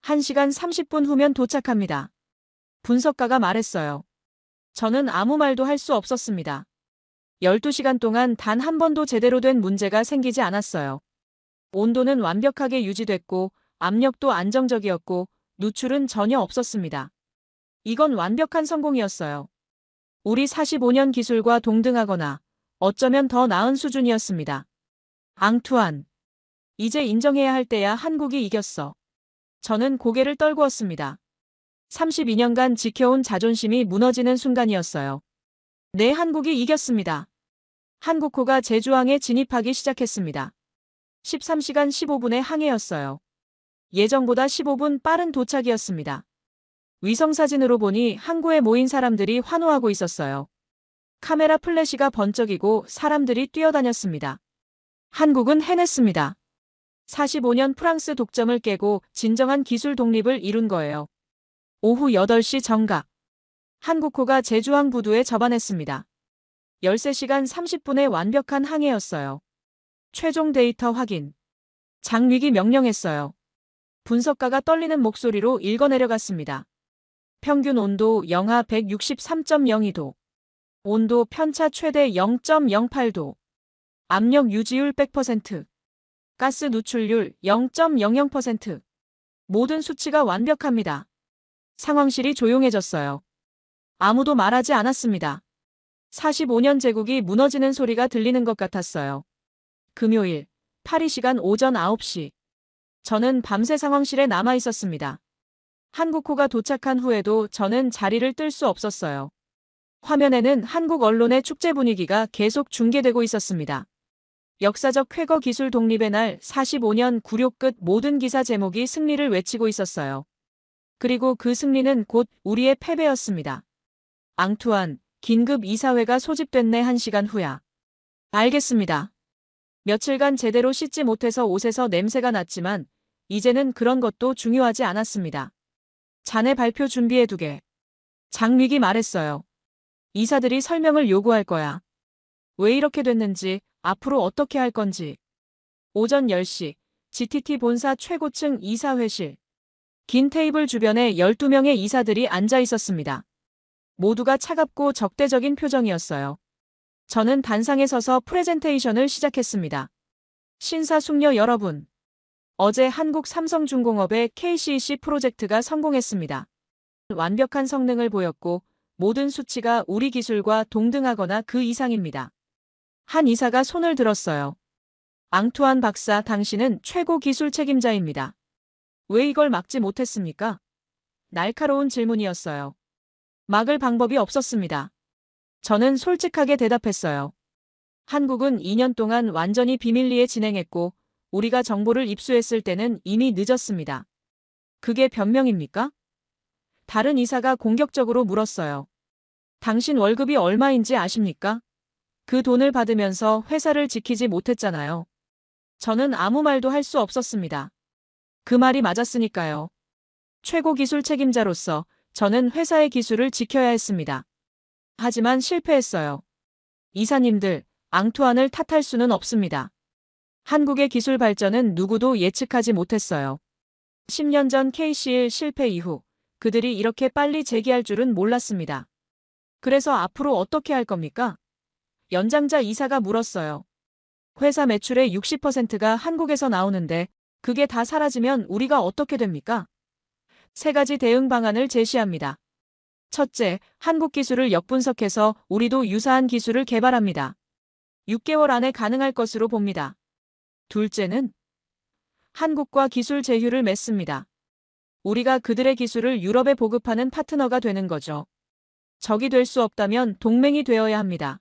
1시간 30분 후면 도착합니다. 분석가가 말했어요. 저는 아무 말도 할 수 없었습니다. 12시간 동안 단 한 번도 제대로 된 문제가 생기지 않았어요. 온도는 완벽하게 유지됐고 압력도 안정적이었고 누출은 전혀 없었습니다. 이건 완벽한 성공이었어요. 우리 45년 기술과 동등하거나 어쩌면 더 나은 수준이었습니다. 앙투안. 이제 인정해야 할 때야 한국이 이겼어. 저는 고개를 떨구었습니다. 32년간 지켜온 자존심이 무너지는 순간이었어요. 네, 한국이 이겼습니다. 한국호가 제주항에 진입하기 시작했습니다. 13시간 15분의 항해였어요. 예정보다 15분 빠른 도착이었습니다. 위성사진으로 보니 항구에 모인 사람들이 환호하고 있었어요. 카메라 플래시가 번쩍이고 사람들이 뛰어다녔습니다. 한국은 해냈습니다. 45년 프랑스 독점을 깨고 진정한 기술 독립을 이룬 거예요. 오후 8시 정각. 한국호가 제주항 부두에 접안했습니다. 13시간 30분의 완벽한 항해였어요. 최종 데이터 확인. 장위기 명령했어요. 분석가가 떨리는 목소리로 읽어내려갔습니다. 평균 온도 영하 163.02도. 온도 편차 최대 0.08도. 압력 유지율 100%. 가스 누출률 0.00%. 모든 수치가 완벽합니다. 상황실이 조용해졌어요. 아무도 말하지 않았습니다. 45년 제국이 무너지는 소리가 들리는 것 같았어요. 금요일, 파리 시간 오전 9시. 저는 밤새 상황실에 남아 있었습니다. 한국호가 도착한 후에도 저는 자리를 뜰 수 없었어요. 화면에는 한국 언론의 축제 분위기가 계속 중계되고 있었습니다. 역사적 쾌거 기술 독립의 날 45년 구료 끝 모든 기사 제목이 승리를 외치고 있었어요. 그리고 그 승리는 곧 우리의 패배였습니다. 앙투안, 긴급 이사회가 소집됐네. 1시간 후야. 알겠습니다. 며칠간 제대로 씻지 못해서 옷에서 냄새가 났지만 이제는 그런 것도 중요하지 않았습니다. 자네 발표 준비해두게. 장위기 말했어요. 이사들이 설명을 요구할 거야. 왜 이렇게 됐는지, 앞으로 어떻게 할 건지. 오전 10시, GTT 본사 최고층 이사회실. 긴 테이블 주변에 12명의 이사들이 앉아 있었습니다. 모두가 차갑고 적대적인 표정이었어요. 저는 단상에 서서 프레젠테이션을 시작했습니다. 신사숙녀 여러분. 어제 한국 삼성중공업의 KCC 프로젝트가 성공했습니다. 완벽한 성능을 보였고 모든 수치가 우리 기술과 동등하거나 그 이상입니다. 한 이사가 손을 들었어요. 앙투안 박사, 당신은 최고 기술 책임자입니다. 왜 이걸 막지 못했습니까? 날카로운 질문이었어요. 막을 방법이 없었습니다. 저는 솔직하게 대답했어요. 한국은 2년 동안 완전히 비밀리에 진행했고 우리가 정보를 입수했을 때는 이미 늦었습니다. 그게 변명입니까? 다른 이사가 공격적으로 물었어요. 당신 월급이 얼마인지 아십니까? 그 돈을 받으면서 회사를 지키지 못했잖아요. 저는 아무 말도 할 수 없었습니다. 그 말이 맞았으니까요. 최고 기술 책임자로서 저는 회사의 기술을 지켜야 했습니다. 하지만 실패했어요. 이사님들, 앙투안을 탓할 수는 없습니다. 한국의 기술 발전은 누구도 예측하지 못했어요. 10년 전 KCL 실패 이후 그들이 이렇게 빨리 재기할 줄은 몰랐습니다. 그래서 앞으로 어떻게 할 겁니까? 연장자 이사가 물었어요. 회사 매출의 60%가 한국에서 나오는데 그게 다 사라지면 우리가 어떻게 됩니까? 3가지 대응 방안을 제시합니다. 첫째, 한국 기술을 역분석해서 우리도 유사한 기술을 개발합니다. 6개월 안에 가능할 것으로 봅니다. 둘째는 한국과 기술 제휴를 맺습니다. 우리가 그들의 기술을 유럽에 보급하는 파트너가 되는 거죠. 적이 될 수 없다면 동맹이 되어야 합니다.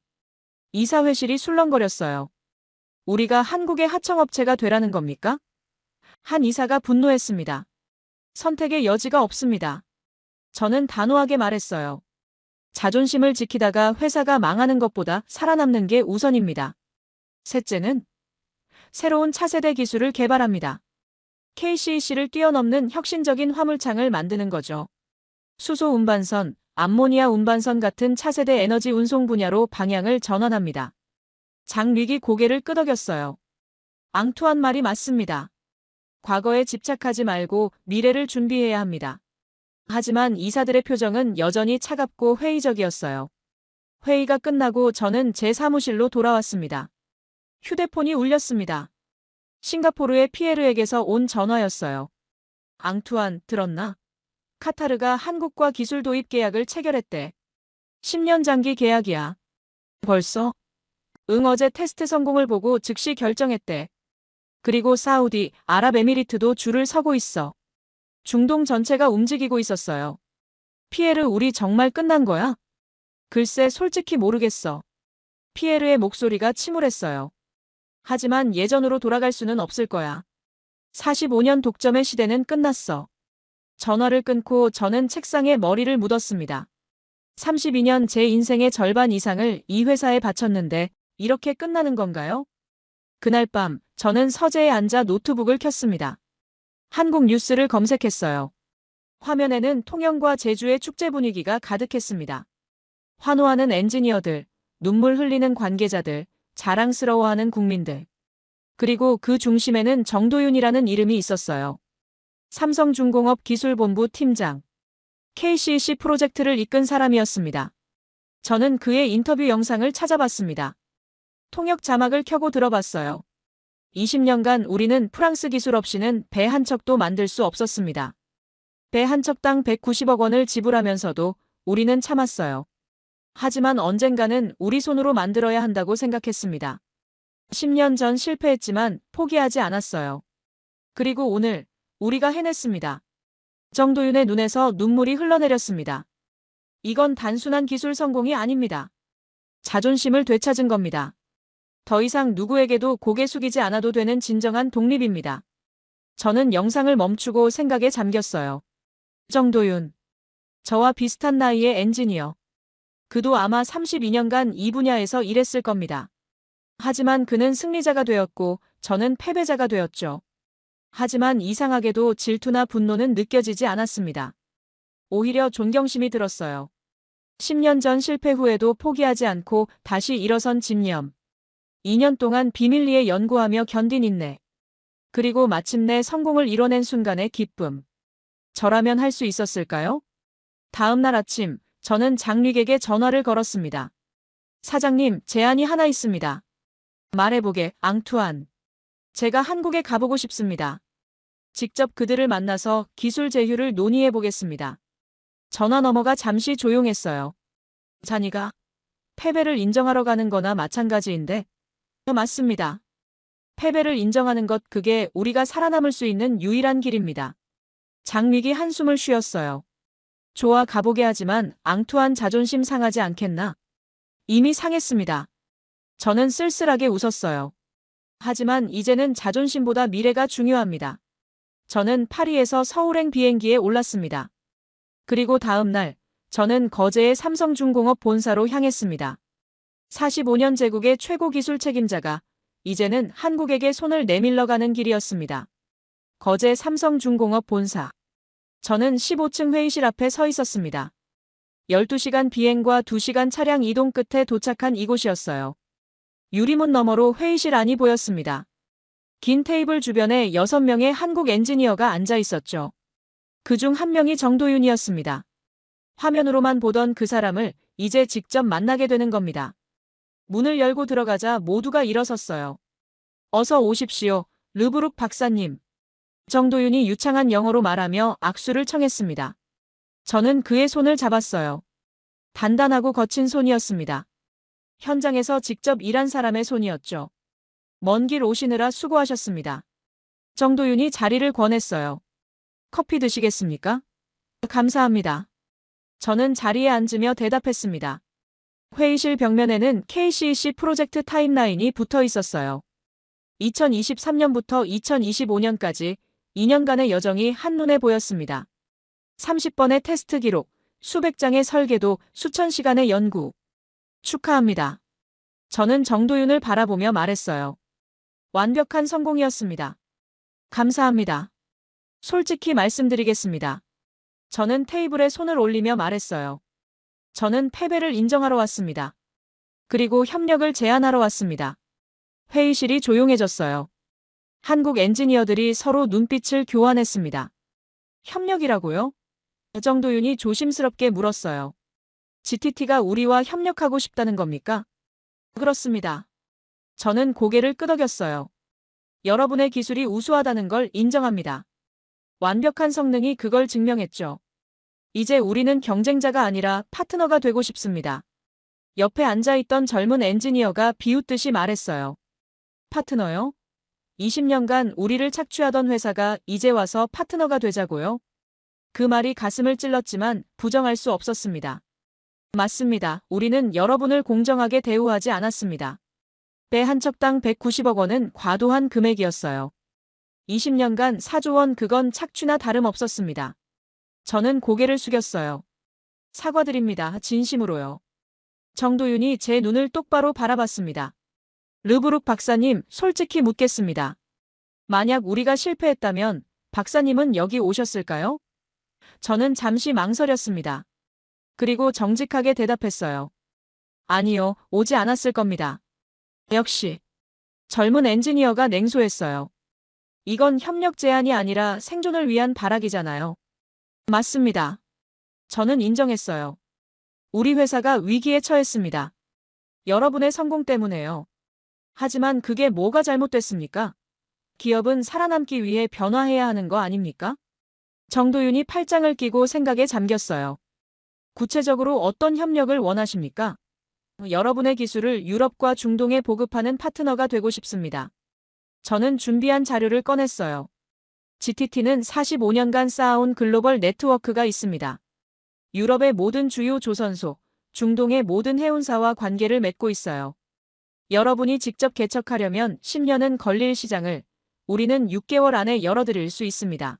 이사회실이 술렁거렸어요. 우리가 한국의 하청업체가 되라는 겁니까? 한 이사가 분노했습니다. 선택의 여지가 없습니다. 저는 단호하게 말했어요. 자존심을 지키다가 회사가 망하는 것보다 살아남는 게 우선입니다. 셋째는 새로운 차세대 기술을 개발합니다. KCC를 뛰어넘는 혁신적인 화물창을 만드는 거죠. 수소 운반선, 암모니아 운반선 같은 차세대 에너지 운송 분야로 방향을 전환합니다. 장위기 고개를 끄덕였어요. 앙투안 말이 맞습니다. 과거에 집착하지 말고 미래를 준비해야 합니다. 하지만 이사들의 표정은 여전히 차갑고 회의적이었어요. 회의가 끝나고 저는 제 사무실로 돌아왔습니다. 휴대폰이 울렸습니다. 싱가포르의 피에르에게서 온 전화였어요. 앙투안, 들었나? 카타르가 한국과 기술 도입 계약을 체결했대. 10년 장기 계약이야. 벌써? 응, 어제 테스트 성공을 보고 즉시 결정했대. 그리고 사우디, 아랍에미리트도 줄을 서고 있어. 중동 전체가 움직이고 있었어요. 피에르, 우리 정말 끝난 거야? 글쎄, 솔직히 모르겠어. 피에르의 목소리가 침울했어요. 하지만 예전으로 돌아갈 수는 없을 거야. 45년 독점의 시대는 끝났어. 전화를 끊고 저는 책상에 머리를 묻었습니다. 32년 제 인생의 절반 이상을 이 회사에 바쳤는데 이렇게 끝나는 건가요? 그날 밤 저는 서재에 앉아 노트북을 켰습니다. 한국 뉴스를 검색했어요. 화면에는 통영과 제주의 축제 분위기가 가득했습니다. 환호하는 엔지니어들, 눈물 흘리는 관계자들, 자랑스러워하는 국민들. 그리고 그 중심에는 정도윤이라는 이름이 있었어요. 삼성중공업 기술본부 팀장. KCC 프로젝트를 이끈 사람이었습니다. 저는 그의 인터뷰 영상을 찾아봤습니다. 통역 자막을 켜고 들어봤어요. 20년간 우리는 프랑스 기술 없이는 배 한 척도 만들 수 없었습니다. 배 한 척당 190억 원을 지불하면서도 우리는 참았어요. 하지만 언젠가는 우리 손으로 만들어야 한다고 생각했습니다. 10년 전 실패했지만 포기하지 않았어요. 그리고 오늘 우리가 해냈습니다. 정도윤의 눈에서 눈물이 흘러내렸습니다. 이건 단순한 기술 성공이 아닙니다. 자존심을 되찾은 겁니다. 더 이상 누구에게도 고개 숙이지 않아도 되는 진정한 독립입니다. 저는 영상을 멈추고 생각에 잠겼어요. 정도윤. 저와 비슷한 나이의 엔지니어. 그도 아마 32년간 이 분야에서 일했을 겁니다. 하지만 그는 승리자가 되었고 저는 패배자가 되었죠. 하지만 이상하게도 질투나 분노는 느껴지지 않았습니다. 오히려 존경심이 들었어요. 10년 전 실패 후에도 포기하지 않고 다시 일어선 집념. 2년 동안 비밀리에 연구하며 견딘 인내. 그리고 마침내 성공을 이뤄낸 순간의 기쁨. 저라면 할 수 있었을까요? 다음 날 아침, 저는 장릭에게 전화를 걸었습니다. 사장님, 제안이 하나 있습니다. 말해보게, 앙투안. 제가 한국에 가보고 싶습니다. 직접 그들을 만나서 기술 제휴를 논의해보겠습니다. 전화 너머가 잠시 조용했어요. 자니가 패배를 인정하러 가는 거나 마찬가지인데. 맞습니다. 패배를 인정하는 것, 그게 우리가 살아남을 수 있는 유일한 길입니다. 장릭이 한숨을 쉬었어요. 좋아, 가보게. 하지만 앙투안 자존심 상하지 않겠나? 이미 상했습니다. 저는 쓸쓸하게 웃었어요. 하지만 이제는 자존심보다 미래가 중요합니다. 저는 파리에서 서울행 비행기에 올랐습니다. 그리고 다음 날, 저는 거제의 삼성중공업 본사로 향했습니다. 45년 제국의 최고 기술 책임자가 이제는 한국에게 손을 내밀러 가는 길이었습니다. 거제 삼성중공업 본사. 저는 15층 회의실 앞에 서 있었습니다. 12시간 비행과 2시간 차량 이동 끝에 도착한 이곳이었어요. 유리문 너머로 회의실 안이 보였습니다. 긴 테이블 주변에 6명의 한국 엔지니어가 앉아 있었죠. 그중 한 명이 정도윤이었습니다. 화면으로만 보던 그 사람을 이제 직접 만나게 되는 겁니다. 문을 열고 들어가자 모두가 일어섰어요. 어서 오십시오, 르브룩 박사님. 정도윤이 유창한 영어로 말하며 악수를 청했습니다. 저는 그의 손을 잡았어요. 단단하고 거친 손이었습니다. 현장에서 직접 일한 사람의 손이었죠. 먼 길 오시느라 수고하셨습니다. 정도윤이 자리를 권했어요. 커피 드시겠습니까? 감사합니다. 저는 자리에 앉으며 대답했습니다. 회의실 벽면에는 KCC 프로젝트 타임라인이 붙어 있었어요. 2023년부터 2025년까지 2년간의 여정이 한눈에 보였습니다. 30번의 테스트 기록, 수백 장의 설계도, 수천 시간의 연구. 축하합니다. 저는 정도윤을 바라보며 말했어요. 완벽한 성공이었습니다. 감사합니다. 솔직히 말씀드리겠습니다. 저는 테이블에 손을 올리며 말했어요. 저는 패배를 인정하러 왔습니다. 그리고 협력을 제안하러 왔습니다. 회의실이 조용해졌어요. 한국 엔지니어들이 서로 눈빛을 교환했습니다. 협력이라고요? 정도윤이 조심스럽게 물었어요. GTT가 우리와 협력하고 싶다는 겁니까? 그렇습니다. 저는 고개를 끄덕였어요. 여러분의 기술이 우수하다는 걸 인정합니다. 완벽한 성능이 그걸 증명했죠. 이제 우리는 경쟁자가 아니라 파트너가 되고 싶습니다. 옆에 앉아있던 젊은 엔지니어가 비웃듯이 말했어요. 파트너요? 20년간 우리를 착취하던 회사가 이제 와서 파트너가 되자고요? 그 말이 가슴을 찔렀지만 부정할 수 없었습니다. 맞습니다. 우리는 여러분을 공정하게 대우하지 않았습니다. 배 한 척당 190억 원은 과도한 금액이었어요. 20년간 4조 원 그건 착취나 다름없었습니다. 저는 고개를 숙였어요. 사과드립니다. 진심으로요. 정도윤이 제 눈을 똑바로 바라봤습니다. 르브룩 박사님, 솔직히 묻겠습니다. 만약 우리가 실패했다면 박사님은 여기 오셨을까요? 저는 잠시 망설였습니다. 그리고 정직하게 대답했어요. 아니요, 오지 않았을 겁니다. 역시 젊은 엔지니어가 냉소했어요. 이건 협력 제한이 아니라 생존을 위한 발악이잖아요. 맞습니다. 저는 인정했어요. 우리 회사가 위기에 처했습니다. 여러분의 성공 때문에요. 하지만 그게 뭐가 잘못됐습니까? 기업은 살아남기 위해 변화해야 하는 거 아닙니까? 정도윤이 팔짱을 끼고 생각에 잠겼어요. 구체적으로 어떤 협력을 원하십니까? 여러분의 기술을 유럽과 중동에 보급하는 파트너가 되고 싶습니다. 저는 준비한 자료를 꺼냈어요. GTT는 45년간 쌓아온 글로벌 네트워크가 있습니다. 유럽의 모든 주요 조선소, 중동의 모든 해운사와 관계를 맺고 있어요. 여러분이 직접 개척하려면 10년은 걸릴 시장을 우리는 6개월 안에 열어드릴 수 있습니다.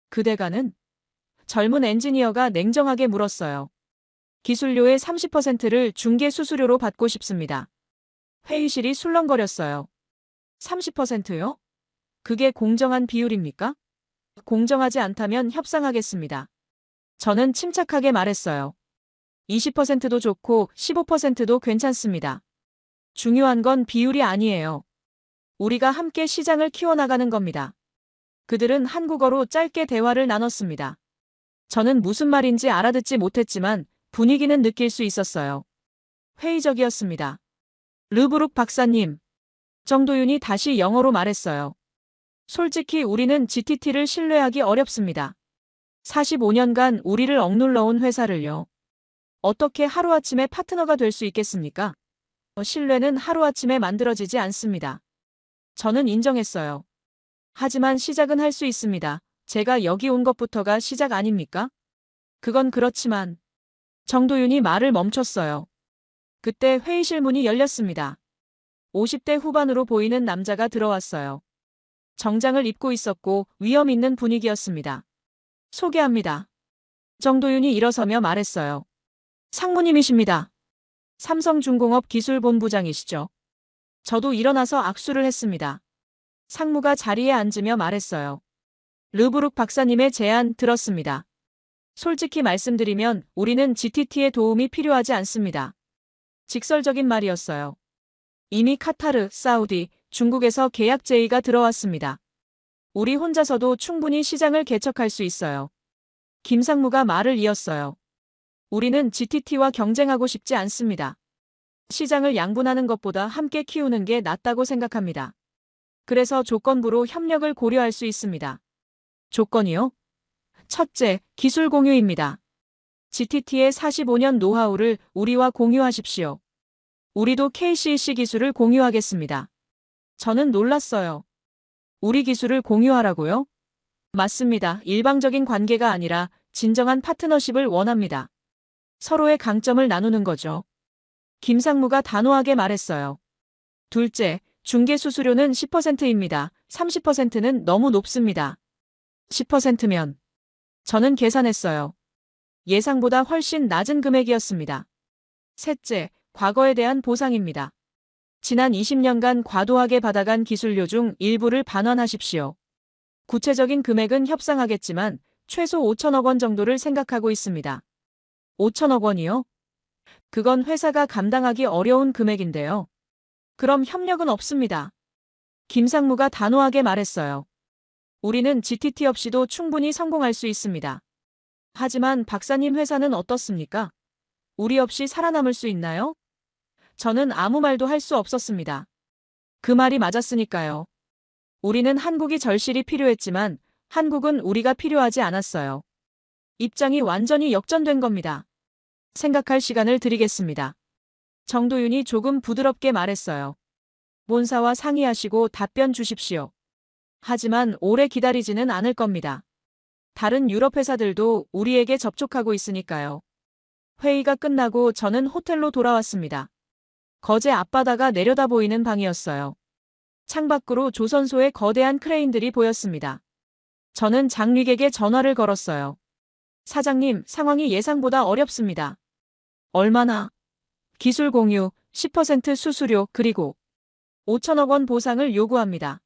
그 대가는? 젊은 엔지니어가 냉정하게 물었어요. 기술료의 30%를 중개 수수료로 받고 싶습니다. 회의실이 술렁거렸어요. 30%요? 그게 공정한 비율입니까? 공정하지 않다면 협상하겠습니다. 저는 침착하게 말했어요. 20%도 좋고 15%도 괜찮습니다. 중요한 건 비율이 아니에요. 우리가 함께 시장을 키워나가는 겁니다. 그들은 한국어로 짧게 대화를 나눴습니다. 저는 무슨 말인지 알아듣지 못했지만 분위기는 느낄 수 있었어요. 회의적이었습니다. 르브룩 박사님. 정도윤이 다시 영어로 말했어요. 솔직히 우리는 GTT를 신뢰하기 어렵습니다. 45년간 우리를 억눌러온 회사를요. 어떻게 하루아침에 파트너가 될 수 있겠습니까? 신뢰는 하루아침에 만들어지지 않습니다. 저는 인정했어요. 하지만 시작은 할 수 있습니다. 제가 여기 온 것부터가 시작 아닙니까? 그건 그렇지만 정도윤이 말을 멈췄어요. 그때 회의실 문이 열렸습니다. 50대 후반으로 보이는 남자가 들어왔어요. 정장을 입고 있었고 위험 있는 분위기였습니다. 소개합니다. 정도윤이 일어서며 말했어요. 상무님이십니다. 삼성중공업 기술본부장이시죠. 저도 일어나서 악수를 했습니다. 상무가 자리에 앉으며 말했어요. 르브룩 박사님의 제안 들었습니다. 솔직히 말씀드리면 우리는 GTT의 도움이 필요하지 않습니다. 직설적인 말이었어요. 이미 카타르, 사우디, 중국에서 계약 제의가 들어왔습니다. 우리 혼자서도 충분히 시장을 개척할 수 있어요. 김상무가 말을 이었어요. 우리는 GTT와 경쟁하고 싶지 않습니다. 시장을 양분하는 것보다 함께 키우는 게 낫다고 생각합니다. 그래서 조건부로 협력을 고려할 수 있습니다. 조건이요? 첫째, 기술 공유입니다. GTT의 45년 노하우를 우리와 공유하십시오. 우리도 KCC 기술을 공유하겠습니다. 저는 놀랐어요. 우리 기술을 공유하라고요? 맞습니다. 일방적인 관계가 아니라 진정한 파트너십을 원합니다. 서로의 강점을 나누는 거죠. 김상무가 단호하게 말했어요. 둘째, 중개 수수료는 10%입니다. 30%는 너무 높습니다. 10%면 저는 계산했어요. 예상보다 훨씬 낮은 금액이었습니다. 셋째, 과거에 대한 보상입니다. 지난 20년간 과도하게 받아간 기술료 중 일부를 반환하십시오. 구체적인 금액은 협상하겠지만 최소 5천억 원 정도를 생각하고 있습니다. 5천억 원이요? 그건 회사가 감당하기 어려운 금액인데요. 그럼 협력은 없습니다. 김상무가 단호하게 말했어요. 우리는 GTT 없이도 충분히 성공할 수 있습니다. 하지만 박사님 회사는 어떻습니까? 우리 없이 살아남을 수 있나요? 저는 아무 말도 할 수 없었습니다. 그 말이 맞았으니까요. 우리는 한국이 절실히 필요했지만 한국은 우리가 필요하지 않았어요. 입장이 완전히 역전된 겁니다. 생각할 시간을 드리겠습니다. 정도윤이 조금 부드럽게 말했어요. 본사와 상의하시고 답변 주십시오. 하지만 오래 기다리지는 않을 겁니다. 다른 유럽 회사들도 우리에게 접촉하고 있으니까요. 회의가 끝나고 저는 호텔로 돌아왔습니다. 거제 앞바다가 내려다 보이는 방이었어요. 창밖으로 조선소의 거대한 크레인들이 보였습니다. 저는 장릭에게 전화를 걸었어요. 사장님, 상황이 예상보다 어렵습니다. 얼마나? 기술 공유, 10% 수수료, 그리고 5천억 원 보상을 요구합니다.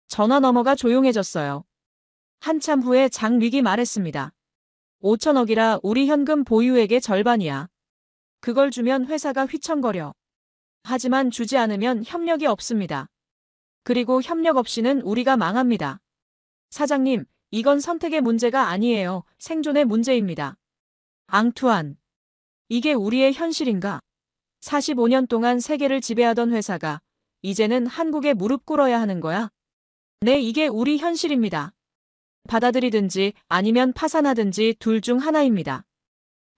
전화 너머가 조용해졌어요. 한참 후에 장릭이 말했습니다. 5천억이라 우리 현금 보유액의 절반이야. 그걸 주면 회사가 휘청거려. 하지만 주지 않으면 협력이 없습니다. 그리고 협력 없이는 우리가 망합니다. 사장님, 이건 선택의 문제가 아니에요. 생존의 문제입니다. 앙투안. 이게 우리의 현실인가? 45년 동안 세계를 지배하던 회사가 이제는 한국에 무릎 꿇어야 하는 거야? 네, 이게 우리 현실입니다. 받아들이든지 아니면 파산하든지 둘 중 하나입니다.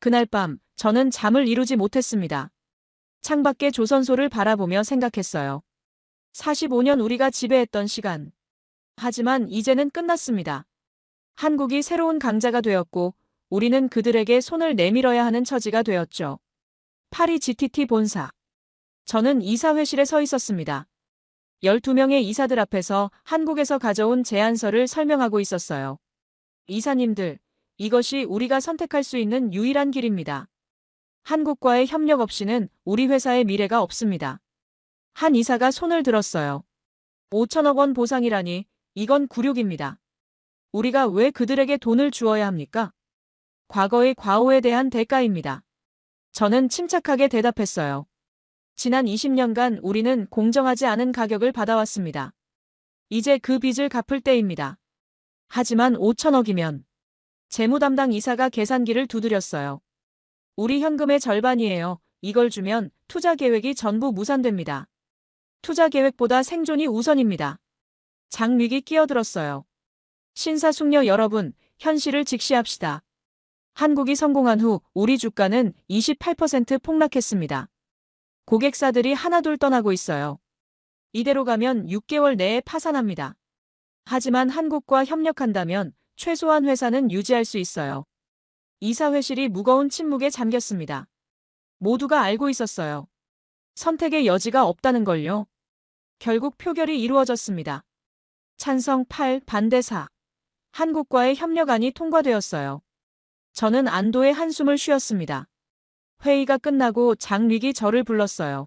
그날 밤 저는 잠을 이루지 못했습니다. 창밖의 조선소를 바라보며 생각했어요. 45년 우리가 지배했던 시간. 하지만 이제는 끝났습니다. 한국이 새로운 강자가 되었고 우리는 그들에게 손을 내밀어야 하는 처지가 되었죠. 파리 GTT 본사. 저는 이사회실에 서 있었습니다. 12명의 이사들 앞에서 한국에서 가져온 제안서를 설명하고 있었어요. 이사님들, 이것이 우리가 선택할 수 있는 유일한 길입니다. 한국과의 협력 없이는 우리 회사의 미래가 없습니다. 한 이사가 손을 들었어요. 5천억 원 보상이라니, 이건 굴욕입니다. 우리가 왜 그들에게 돈을 주어야 합니까? 과거의 과오에 대한 대가입니다. 저는 침착하게 대답했어요. 지난 20년간 우리는 공정하지 않은 가격을 받아왔습니다. 이제 그 빚을 갚을 때입니다. 하지만 5천억이면 재무 담당 이사가 계산기를 두드렸어요. 우리 현금의 절반이에요. 이걸 주면 투자 계획이 전부 무산됩니다. 투자 계획보다 생존이 우선입니다. 장릭이 끼어들었어요. 신사숙녀 여러분, 현실을 직시합시다. 한국이 성공한 후 우리 주가는 28% 폭락했습니다. 고객사들이 하나둘 떠나고 있어요. 이대로 가면 6개월 내에 파산합니다. 하지만 한국과 협력한다면 최소한 회사는 유지할 수 있어요. 이사회실이 무거운 침묵에 잠겼습니다. 모두가 알고 있었어요. 선택의 여지가 없다는 걸요. 결국 표결이 이루어졌습니다. 찬성 8, 반대 4. 한국과의 협력안이 통과되었어요. 저는 안도의 한숨을 쉬었습니다. 회의가 끝나고 장릭이 저를 불렀어요.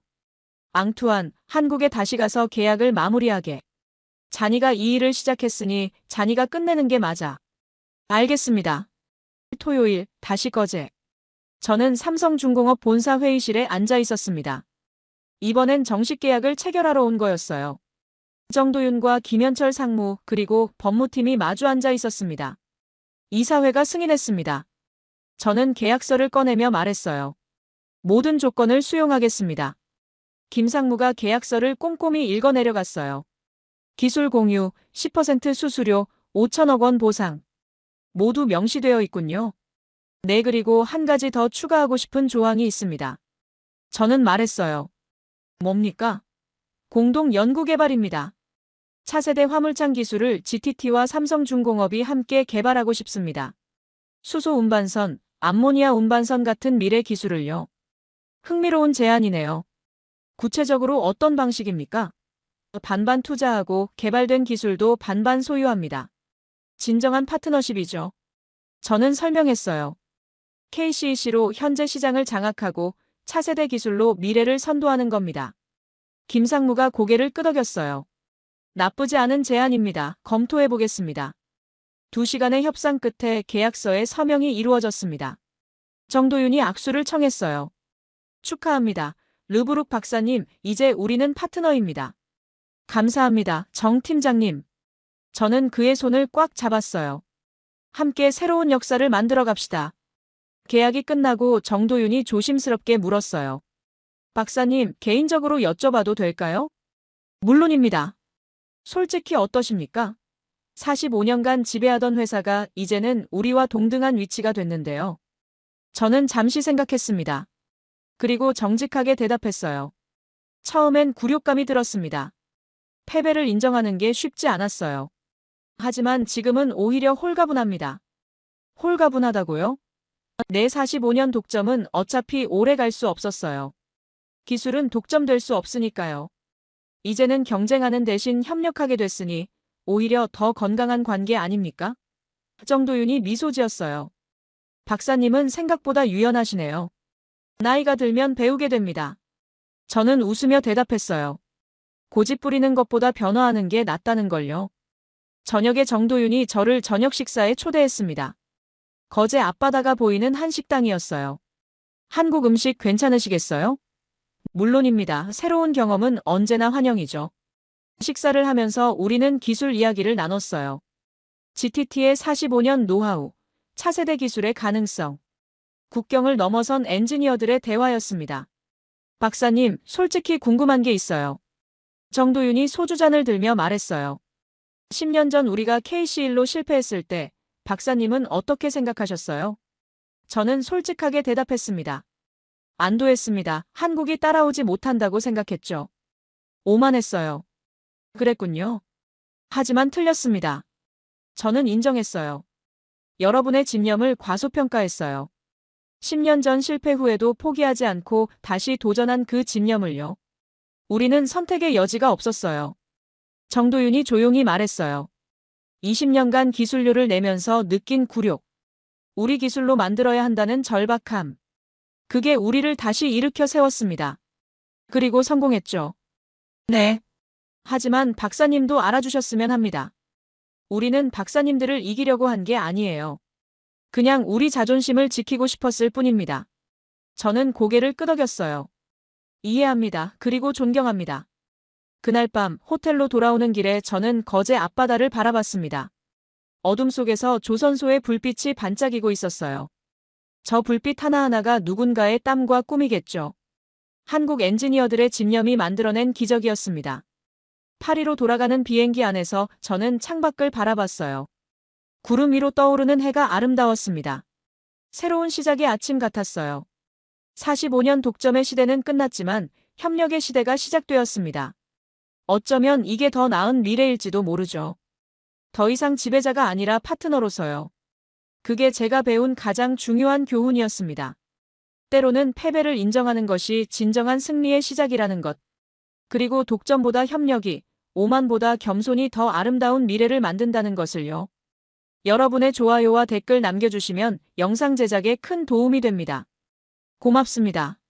앙투안, 한국에 다시 가서 계약을 마무리하게. 잔이가 이 일을 시작했으니 잔이가 끝내는 게 맞아. 알겠습니다. 토요일, 다시 거제. 저는 삼성중공업 본사 회의실에 앉아 있었습니다. 이번엔 정식 계약을 체결하러 온 거였어요. 정도윤과 김현철 상무 그리고 법무팀이 마주 앉아 있었습니다. 이사회가 승인했습니다. 저는 계약서를 꺼내며 말했어요. 모든 조건을 수용하겠습니다. 김 상무가 계약서를 꼼꼼히 읽어 내려갔어요. 기술 공유, 10% 수수료, 5천억 원 보상. 모두 명시되어 있군요. 네, 그리고 한 가지 더 추가하고 싶은 조항이 있습니다. 저는 말했어요. 뭡니까? 공동 연구개발입니다. 차세대 화물창 기술을 GTT와 삼성중공업이 함께 개발하고 싶습니다. 수소 운반선, 암모니아 운반선 같은 미래 기술을요. 흥미로운 제안이네요. 구체적으로 어떤 방식입니까? 반반 투자하고 개발된 기술도 반반 소유합니다. 진정한 파트너십이죠. 저는 설명했어요. KCEC로 현재 시장을 장악하고 차세대 기술로 미래를 선도하는 겁니다. 김상무가 고개를 끄덕였어요. 나쁘지 않은 제안입니다. 검토해 보겠습니다. 2시간의 협상 끝에 계약서에 서명이 이루어졌습니다. 정도윤이 악수를 청했어요. 축하합니다. 르브룩 박사님, 이제 우리는 파트너입니다. 감사합니다, 정 팀장님. 저는 그의 손을 꽉 잡았어요. 함께 새로운 역사를 만들어 갑시다. 계약이 끝나고 정도윤이 조심스럽게 물었어요. 박사님, 개인적으로 여쭤봐도 될까요? 물론입니다. 솔직히 어떠십니까? 45년간 지배하던 회사가 이제는 우리와 동등한 위치가 됐는데요. 저는 잠시 생각했습니다. 그리고 정직하게 대답했어요. 처음엔 굴욕감이 들었습니다. 패배를 인정하는 게 쉽지 않았어요. 하지만 지금은 오히려 홀가분합니다. 홀가분하다고요? 내 45년 독점은 어차피 오래 갈 수 없었어요. 기술은 독점될 수 없으니까요. 이제는 경쟁하는 대신 협력하게 됐으니 오히려 더 건강한 관계 아닙니까? 정도윤이 미소 지었어요. 박사님은 생각보다 유연하시네요. 나이가 들면 배우게 됩니다. 저는 웃으며 대답했어요. 고집 부리는 것보다 변화하는 게 낫다는 걸요. 저녁에 정도윤이 저를 저녁 식사에 초대했습니다. 거제 앞바다가 보이는 한 식당이었어요. 한국 음식 괜찮으시겠어요? 물론입니다. 새로운 경험은 언제나 환영이죠. 식사를 하면서 우리는 기술 이야기를 나눴어요. GTT의 45년 노하우, 차세대 기술의 가능성, 국경을 넘어선 엔지니어들의 대화였습니다. 박사님, 솔직히 궁금한 게 있어요. 정도윤이 소주잔을 들며 말했어요. 10년 전 우리가 KC1로 실패했을 때 박사님은 어떻게 생각하셨어요? 저는 솔직하게 대답했습니다. 안도했습니다. 한국이 따라오지 못한다고 생각했죠. 오만했어요. 그랬군요. 하지만 틀렸습니다. 저는 인정했어요. 여러분의 집념을 과소평가했어요. 10년 전 실패 후에도 포기하지 않고 다시 도전한 그 집념을요. 우리는 선택의 여지가 없었어요. 정도윤이 조용히 말했어요. 20년간 기술료를 내면서 느낀 굴욕. 우리 기술로 만들어야 한다는 절박함. 그게 우리를 다시 일으켜 세웠습니다. 그리고 성공했죠. 네. 하지만 박사님도 알아주셨으면 합니다. 우리는 박사님들을 이기려고 한 게 아니에요. 그냥 우리 자존심을 지키고 싶었을 뿐입니다. 저는 고개를 끄덕였어요. 이해합니다. 그리고 존경합니다. 그날 밤 호텔로 돌아오는 길에 저는 거제 앞바다를 바라봤습니다. 어둠 속에서 조선소의 불빛이 반짝이고 있었어요. 저 불빛 하나하나가 누군가의 땀과 꿈이겠죠. 한국 엔지니어들의 집념이 만들어낸 기적이었습니다. 파리로 돌아가는 비행기 안에서 저는 창밖을 바라봤어요. 구름 위로 떠오르는 해가 아름다웠습니다. 새로운 시작의 아침 같았어요. 45년 독점의 시대는 끝났지만 협력의 시대가 시작되었습니다. 어쩌면 이게 더 나은 미래일지도 모르죠. 더 이상 지배자가 아니라 파트너로서요. 그게 제가 배운 가장 중요한 교훈이었습니다. 때로는 패배를 인정하는 것이 진정한 승리의 시작이라는 것. 그리고 독점보다 협력이, 오만보다 겸손이 더 아름다운 미래를 만든다는 것을요. 여러분의 좋아요와 댓글 남겨주시면 영상 제작에 큰 도움이 됩니다. 고맙습니다.